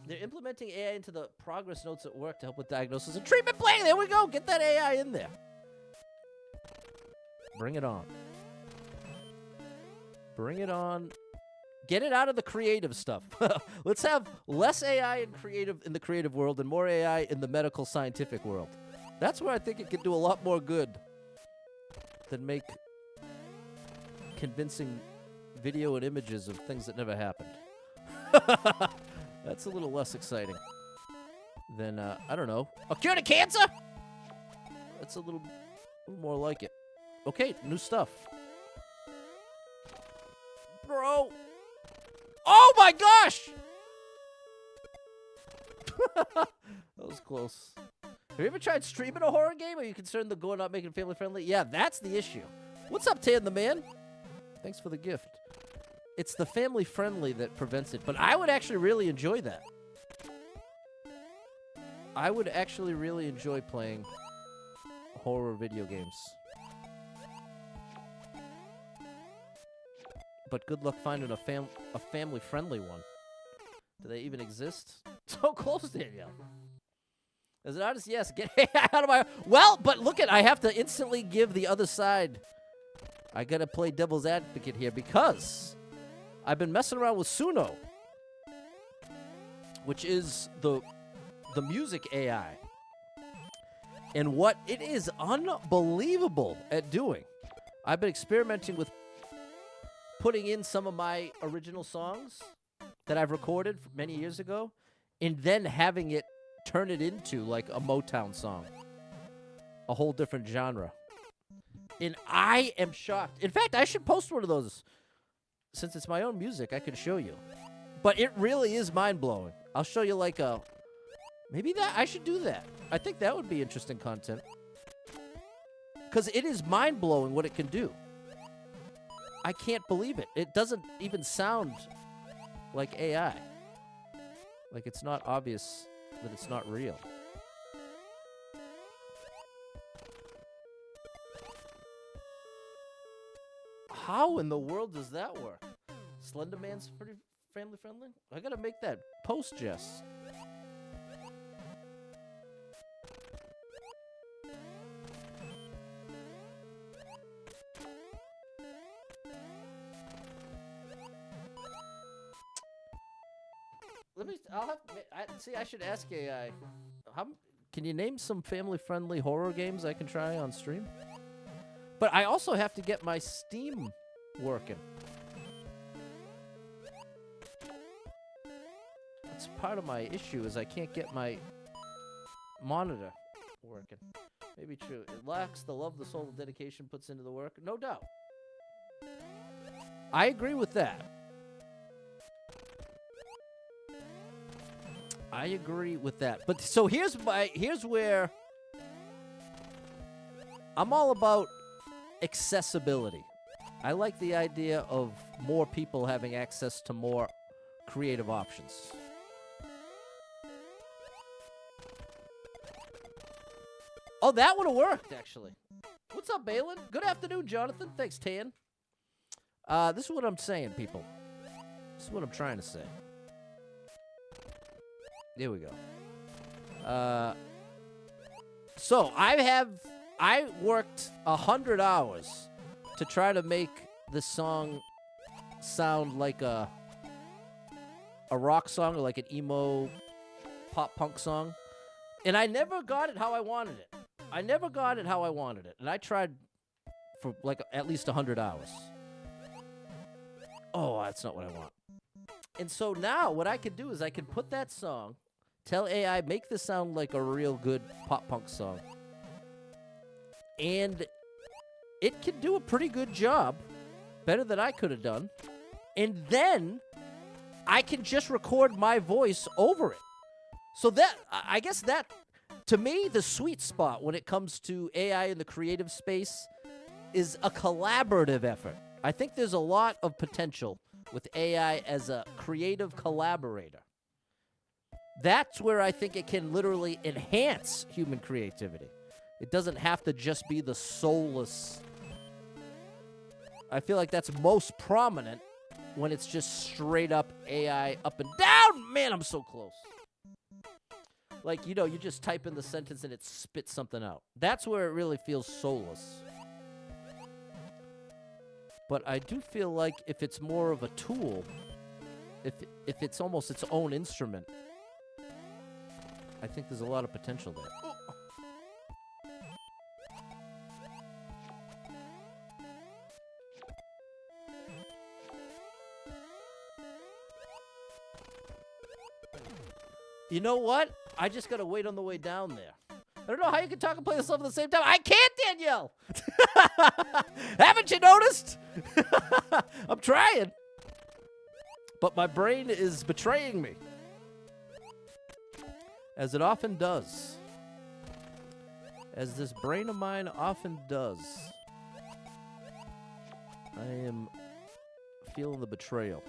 They're implementing AI into the progress notes at work to help with diagnosis and treatment planning. There we go. Get that AI in there. Bring it on. Bring it on. Get it out of the creative stuff. Let's have less AI in the creative world and more AI in the medical scientific world. That's where I think it could do a lot more good than make convincing video and images of things that never happened. That's a little less exciting than, I don't know, a cure to cancer? That's a little more like it. Okay, new stuff. Bro. Oh my gosh! That was close. Have you ever tried streaming a horror game? Are you concerned the gore not making it family friendly? Yeah, that's the issue. What's up, Tan the Man? Thanks for the gift. It's the family friendly that prevents it, but I would actually really enjoy that. I would actually really enjoy playing horror video games. But good luck finding a family-friendly one. Do they even exist? So close, Danielle. As an artist, yes. Get out of my... Well, but look at... I have to instantly give the other side... I gotta play devil's advocate here because I've been messing around with Suno, which is the music AI. And what it is unbelievable at doing. I've been experimenting with putting in some of my original songs that I've recorded many years ago and then having it turn it into like a Motown song. A whole different genre. And I am shocked. In fact, I should post one of those. Since it's my own music, I could show you. But it really is mind-blowing. I'll show you like a... Maybe that I should do that. I think that would be interesting content. Because it is mind-blowing what it can do. I can't believe it. It doesn't even sound like AI. Like it's not obvious that it's not real. How in the world does that work? Slender Man's pretty family friendly? I gotta make that post, Jess. I should ask AI. Can you name some family-friendly horror games I can try on stream? But I also have to get my Steam working. That's part of my issue is I can't get my monitor working. Maybe true. It lacks the love, the soul, the dedication puts into the work. No doubt. I agree with that. I agree with that. But so here's where I'm all about accessibility. I like the idea of more people having access to more creative options. Oh, that would have worked, actually. What's up, Balin? Good afternoon, Jonathan. Thanks, Tan. This is what I'm saying, people. This is what I'm trying to say. There we go. So I worked 100 hours to try to make this song sound like a rock song or like an emo pop punk song. And I never got it how I wanted it. And I tried for like at least 100 hours. Oh, that's not what I want. And so now what I can do is I can put that song, tell AI, make this sound like a real good pop punk song. And it can do a pretty good job, better than I could have done. And then I can just record my voice over it. So that, I guess that, to me, the sweet spot when it comes to AI in the creative space is a collaborative effort. I think there's a lot of potential with AI as a creative collaborator. That's where I think it can literally enhance human creativity. It doesn't have to just be the soulless. I feel like that's most prominent when it's just straight up AI up and down. Man, I'm so close. Like, you know, you just type in the sentence and it spits something out. That's where it really feels soulless. But I do feel like if it's more of a tool, if it's almost its own instrument, I think there's a lot of potential there. Oh. You know what? I just gotta wait on the way down there. I don't know how you can talk and play this stuff at the same time. I can't, Danielle! Haven't you noticed? I'm trying. But my brain is betraying me. As it often does. As this brain of mine often does. I am feeling the betrayal.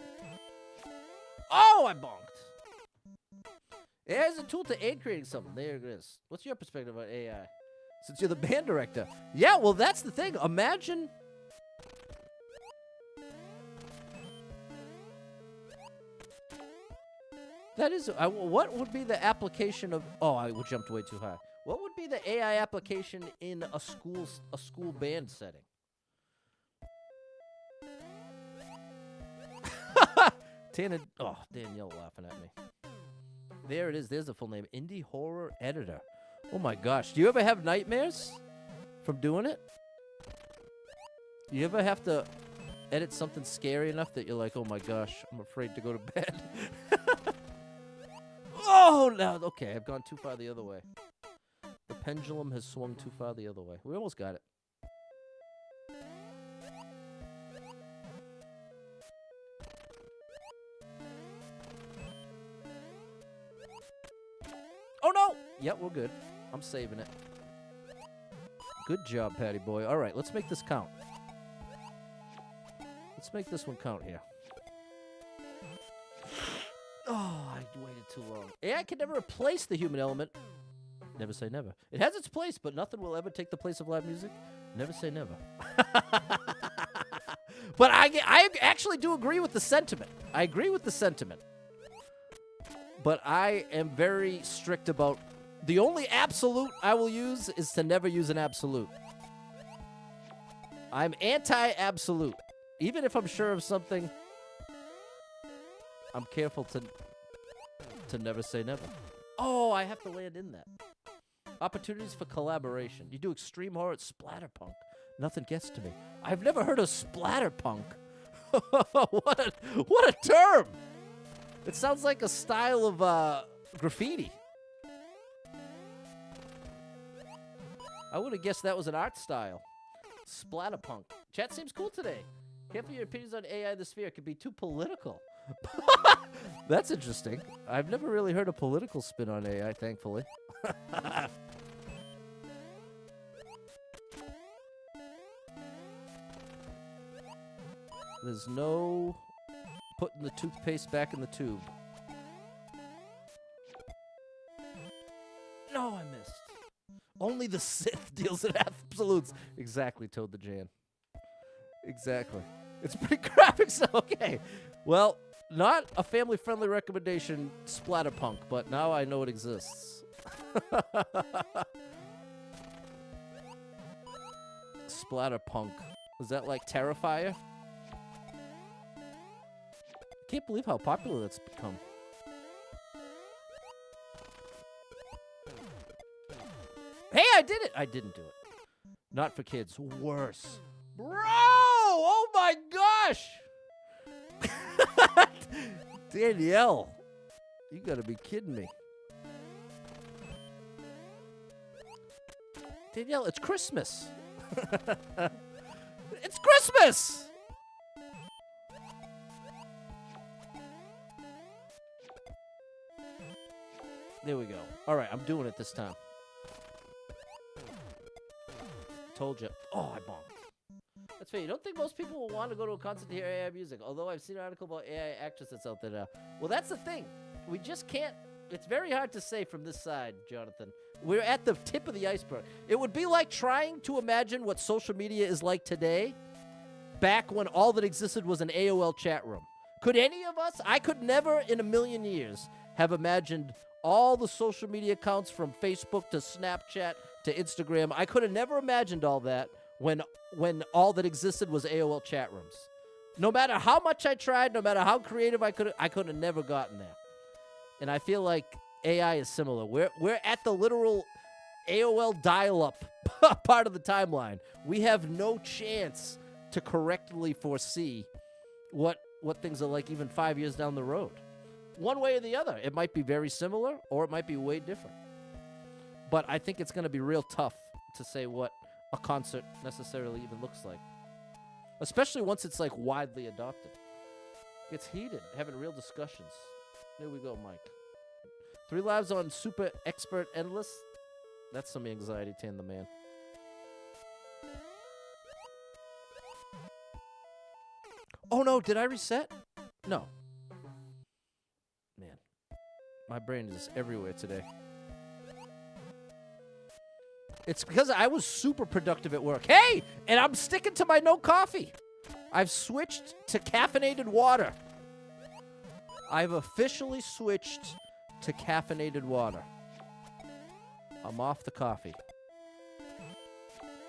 Oh, I bonked. AI is a tool to aid creating something. There it is. What's your perspective on AI? Since you're the band director. Yeah, well, that's the thing. Imagine... That is... what would be the application of... Oh, I jumped way too high. What would be the AI application in a school band setting? Danielle laughing at me. There it is. There's the full name. Indie horror editor. Oh my gosh. Do you ever have nightmares from doing it? You ever have to edit something scary enough that you're like, oh my gosh, I'm afraid to go to bed? Oh, no. Okay, I've gone too far the other way. The pendulum has swung too far the other way. We almost got it. Oh, no! Yep, we're good. I'm saving it. Good job, Patty boy. All right, let's make this count. Let's make this one count here. Oh, I waited too long. AI can never replace the human element. Never say never. It has its place, but nothing will ever take the place of live music. Never say never. But I actually do agree with the sentiment. I agree with the sentiment. But I am very strict about... The only absolute I will use is to never use an absolute. I'm anti-absolute. Even if I'm sure of something, I'm careful to never say never. Oh, I have to land in that. Opportunities for collaboration. You do extreme horror at splatterpunk. Nothing gets to me. I've never heard of splatterpunk. What a term! It sounds like a style of graffiti. I would have guessed that was an art style. Splatterpunk. Chat seems cool today. Careful your opinions on AI in the sphere. It could be too political. That's interesting. I've never really heard a political spin on AI, thankfully. There's no putting the toothpaste back in the tube. No, I missed. Only the Sith deals in absolutes. Exactly, Toad the Jan. Exactly. It's pretty graphic, so okay. Well, not a family-friendly recommendation, Splatterpunk, but now I know it exists. Splatterpunk. Is that like Terrifier? I can't believe how popular that's become. Hey, I did it! I didn't do it. Not for kids. Worse. Bro! Oh my gosh! Danielle, you gotta be kidding me. Danielle, it's Christmas. It's Christmas! There we go. All right, I'm doing it this time. Told you. Oh, I bombed. That's fair. You don't think most people will want to go to a concert to hear AI music, although I've seen an article about AI actresses out there now. Well, that's the thing. We just can't. It's very hard to say from this side, Jonathan. We're at the tip of the iceberg. It would be like trying to imagine what social media is like today, back when all that existed was an AOL chat room. Could any of us, I could never in a million years have imagined all the social media accounts from Facebook to Snapchat to Instagram. I could have never imagined all that when all that existed was AOL chat rooms. No matter how much I tried, no matter how creative I could have never gotten there. And I feel like AI is similar. We're at the literal AOL dial-up part of the timeline. We have no chance to correctly foresee what things are like even 5 years down the road. One way or the other. It might be very similar or it might be way different. But I think it's going to be real tough to say what a concert necessarily even looks like. Especially once it's like widely adopted. It's heated, having real discussions. Here we go, Mike. 3 lives on Super Expert Endless. That's some anxiety, Tan the Man. Oh no, did I reset? No. Man, my brain is everywhere today. It's because I was super productive at work. Hey, and I'm sticking to my no coffee. I've switched to caffeinated water. I've officially switched to caffeinated water. I'm off the coffee.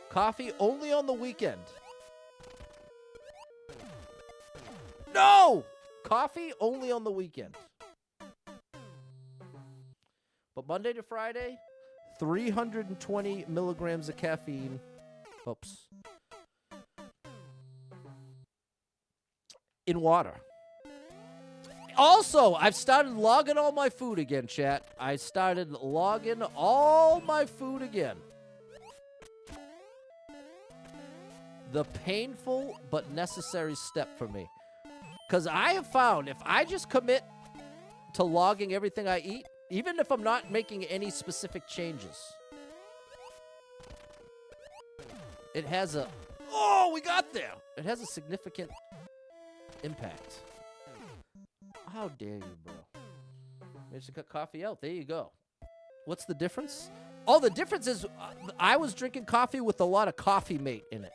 Coffee only on the weekend. No! Coffee only on the weekend. But Monday to Friday, 320 milligrams of caffeine. Oops. In water. Also, I've started logging all my food again, chat. I started logging all my food again. The painful but necessary step for me. Because I have found if I just commit to logging everything I eat, even if I'm not making any specific changes, it has a... Oh, we got there! It has a significant impact. How dare you, bro? Managed to cut coffee out. There you go. What's the difference? Oh, the difference is I was drinking coffee with a lot of Coffee Mate in it.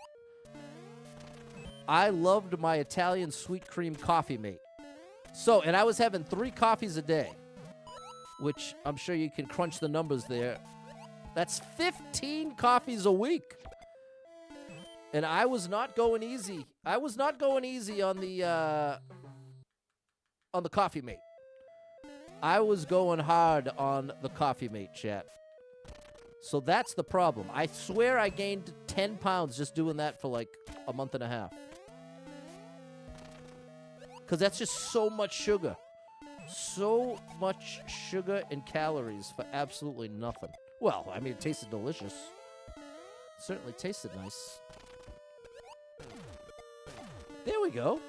I loved my Italian sweet cream Coffee Mate. So, and I was having 3 coffees a day, which I'm sure you can crunch the numbers there. That's 15 coffees a week. And I was not going easy. I was not going easy on the Coffee Mate. I was going hard on the Coffee Mate, chat. So that's the problem. I swear I gained 10 pounds just doing that for like a month and a half. Because that's just so much sugar. So much sugar and calories for absolutely nothing. Well, I mean, it tasted delicious. Certainly tasted nice. There we go.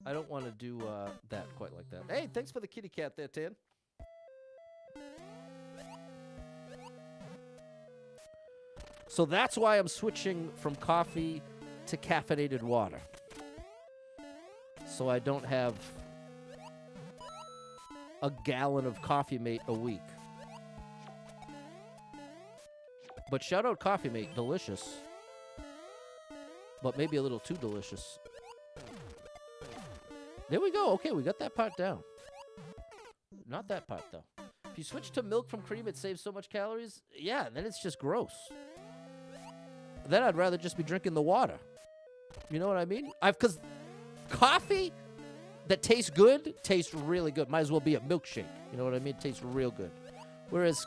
I don't want to do that quite like that. Hey, thanks for the kitty cat there, Tan. So that's why I'm switching from coffee to caffeinated water. So I don't have a gallon of Coffee Mate a week. But shout out Coffee Mate, delicious. But maybe a little too delicious. There we go. Okay, we got that part down. Not that part, though. If you switch to milk from cream, it saves so much calories. Yeah, then it's just gross. Then I'd rather just be drinking the water. You know what I mean? Because coffee that tastes good tastes really good. Might as well be a milkshake. You know what I mean? It tastes real good. Whereas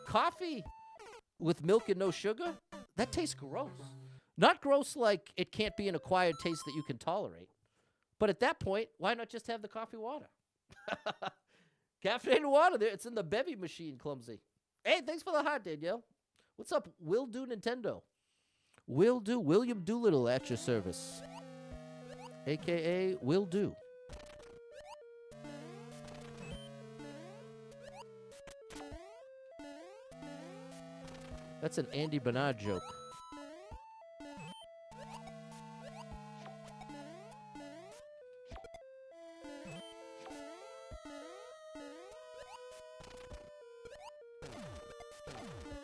coffee with milk and no sugar, that tastes gross. Not gross like it can't be an acquired taste that you can tolerate. But at that point, why not just have the coffee water? Caffeinated water there. It's in the bevy machine, clumsy. Hey, thanks for the heart, Danielle. What's up? Will do Nintendo. Will do. William Doolittle at your service. A.K.A. Will do. That's an Andy Bernard joke.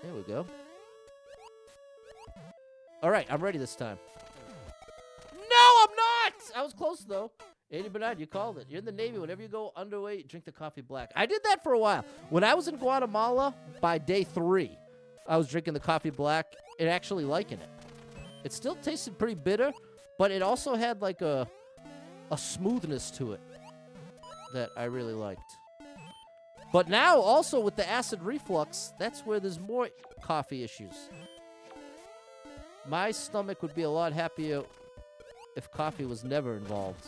There we go. All right, I'm ready this time. No, I'm not! I was close, though. Andy Bernard, you called it. You're in the Navy. Whenever you go underweight, drink the coffee black. I did that for a while. When I was in Guatemala, by day 3, I was drinking the coffee black and actually liking it. It still tasted pretty bitter, but it also had like a smoothness to it that I really liked. But now, also with the acid reflux, that's where there's more coffee issues. My stomach would be a lot happier if coffee was never involved.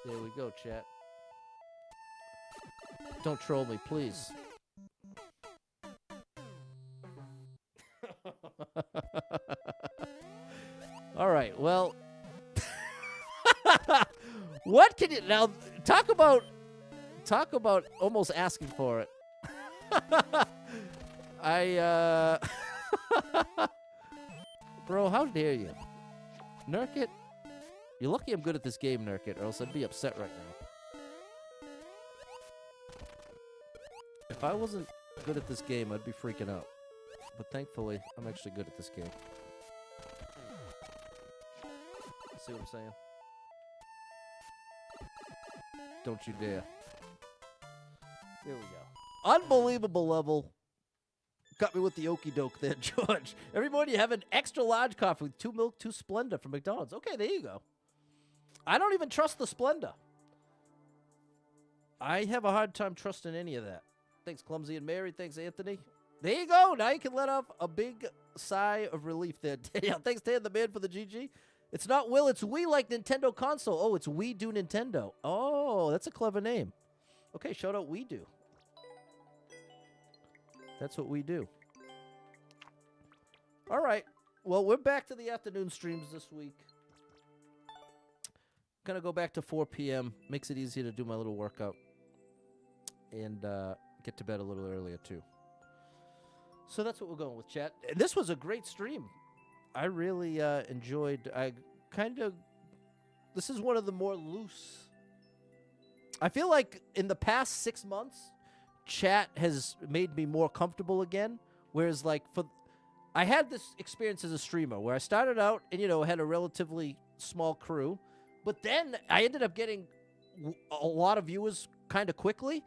There we go, chat. Don't troll me, please. All right, well... What can you... Now, talk about almost asking for it. Bro, how dare you? Nurket? You're lucky I'm good at this game, Nurket, or else I'd be upset right now. If I wasn't good at this game, I'd be freaking out. But thankfully, I'm actually good at this game. See what I'm saying? Don't you dare. There we go. Unbelievable level. Got me with the okie doke there, George. Every morning you have an extra large coffee with 2 milk, 2 Splenda from McDonald's. Okay, there you go. I don't even trust the Splenda. I have a hard time trusting any of that. Thanks, Clumsy and Mary. Thanks, Anthony. There you go. Now you can let off a big sigh of relief there. Yeah, thanks, Dan the man, for the GG. It's not Will, it's We like Nintendo console. Oh, it's We Do Nintendo. Oh, that's a clever name. Okay, shout out We Do. That's what we do. All right. Well, we're back to the afternoon streams this week. Gonna go back to 4 p.m. Makes it easier to do my little workout. And get to bed a little earlier, too. So that's what we're going with, chat. This was a great stream. I really enjoyed... This is one of the more loose... I feel like in the past 6 months, chat has made me more comfortable again. Whereas, like, I had this experience as a streamer where I started out and, had a relatively small crew. But then I ended up getting a lot of viewers kind of quickly.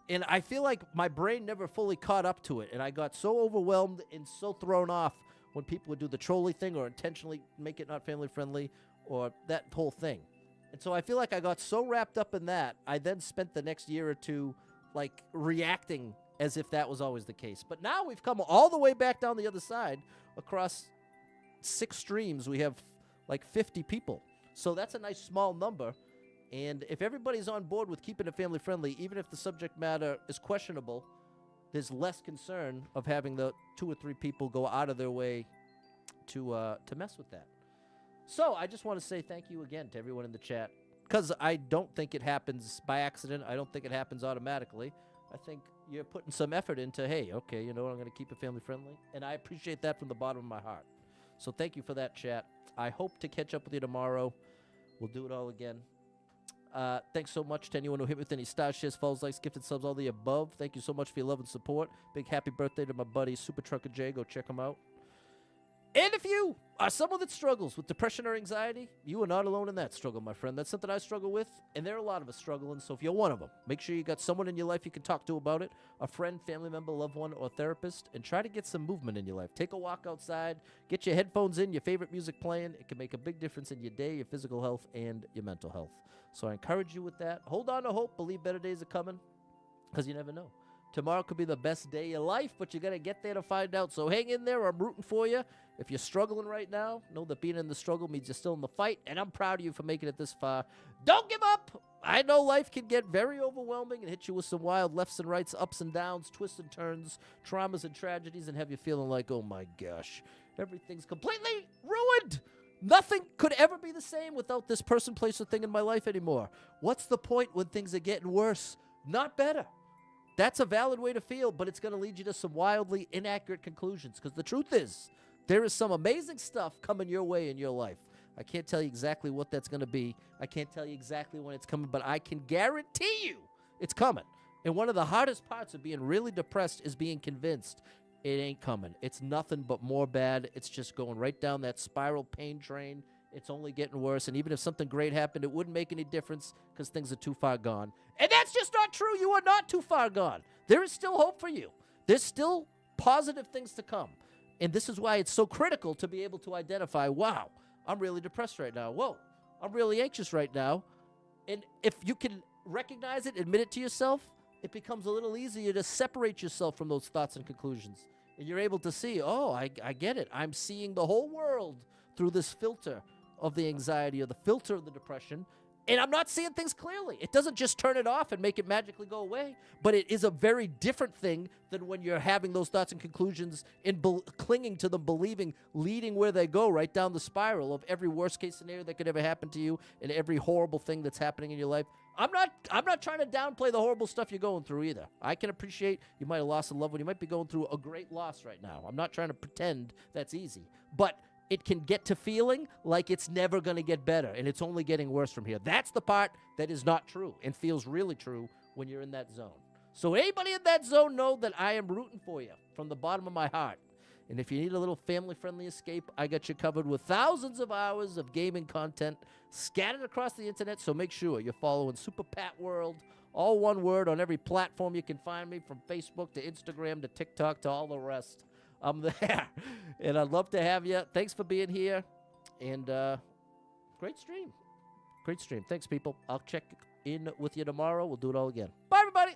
And I feel like my brain never fully caught up to it. And I got so overwhelmed and so thrown off when people would do the trolley thing or intentionally make it not family friendly or that whole thing. And so I feel like I got so wrapped up in that, I then spent the next year or two like reacting as if that was always the case. But now we've come all the way back down the other side. Across 6 streams, we have like 50 people. So that's a nice small number. And if everybody's on board with keeping it family friendly, even if the subject matter is questionable, there's less concern of having the 2 or 3 people go out of their way to mess with that. So I just want to say thank you again to everyone in the chat, because I don't think it happens by accident. I don't think it happens automatically. I think you're putting some effort into, hey, okay, you know what, I'm going to keep it family friendly. And I appreciate that from the bottom of my heart. So thank you for that, chat. I hope to catch up with you tomorrow. We'll do it all again. Thanks so much to anyone who hit me with any stars, shares, follows, likes, gifted subs, all the above. Thank you so much for your love and support. Big happy birthday to my buddy, Super Trucker J. Go check him out. And if you are someone that struggles with depression or anxiety, you are not alone in that struggle, my friend. That's something I struggle with, and there are a lot of us struggling. So if you're one of them, make sure you got someone in your life you can talk to about it, a friend, family member, loved one, or therapist, and try to get some movement in your life. Take a walk outside, get your headphones in, your favorite music playing. It can make a big difference in your day, your physical health, and your mental health. So I encourage you with that. Hold on to hope. Believe better days are coming, because you never know. Tomorrow could be the best day of your life, but you got to get there to find out. So hang in there. I'm rooting for you. If you're struggling right now, know that being in the struggle means you're still in the fight, and I'm proud of you for making it this far. Don't give up. I know life can get very overwhelming and hit you with some wild lefts and rights, ups and downs, twists and turns, traumas and tragedies, and have you feeling like, oh my gosh, everything's completely ruined. Nothing could ever be the same without this person, place, or thing in my life anymore. What's the point when things are getting worse? Not better. That's a valid way to feel, but it's going to lead you to some wildly inaccurate conclusions, because the truth is, there is some amazing stuff coming your way in your life. I can't tell you exactly what that's going to be. I can't tell you exactly when it's coming, but I can guarantee you it's coming. And one of the hardest parts of being really depressed is being convinced it ain't coming. It's nothing but more bad. It's just going right down that spiral pain train It's only getting worse. And even if something great happened, it wouldn't make any difference because things are too far gone. And that's just not true. You are not too far gone. There is still hope for you. There's still positive things to come. And this is why it's so critical to be able to identify, wow, I'm really depressed right now. Whoa, I'm really anxious right now. And if you can recognize it, admit it to yourself, it becomes a little easier to separate yourself from those thoughts and conclusions. And you're able to see, oh, I get it. I'm seeing the whole world through this filter of the anxiety or the filter of the depression. And I'm not seeing things clearly. It doesn't just turn it off and make it magically go away, but it is a very different thing than when you're having those thoughts and conclusions and clinging to them, believing, leading where they go, right down the spiral of every worst case scenario that could ever happen to you and every horrible thing that's happening in your life. I'm not trying to downplay the horrible stuff you're going through either. I can appreciate you might have lost a loved one. You might be going through a great loss right now. I'm not trying to pretend that's easy, but it can get to feeling like it's never going to get better and it's only getting worse from here. That's the part that is not true and feels really true when you're in that zone. So anybody in that zone, know that I am rooting for you from the bottom of my heart. And if you need a little family-friendly escape, I got you covered with thousands of hours of gaming content scattered across the internet, so make sure you're following Super Pat World, all one word, on every platform you can find me, from Facebook to Instagram to TikTok to all the rest. I'm there, and I'd love to have you. Thanks for being here, and great stream. Great stream. Thanks, people. I'll check in with you tomorrow. We'll do it all again. Bye, everybody.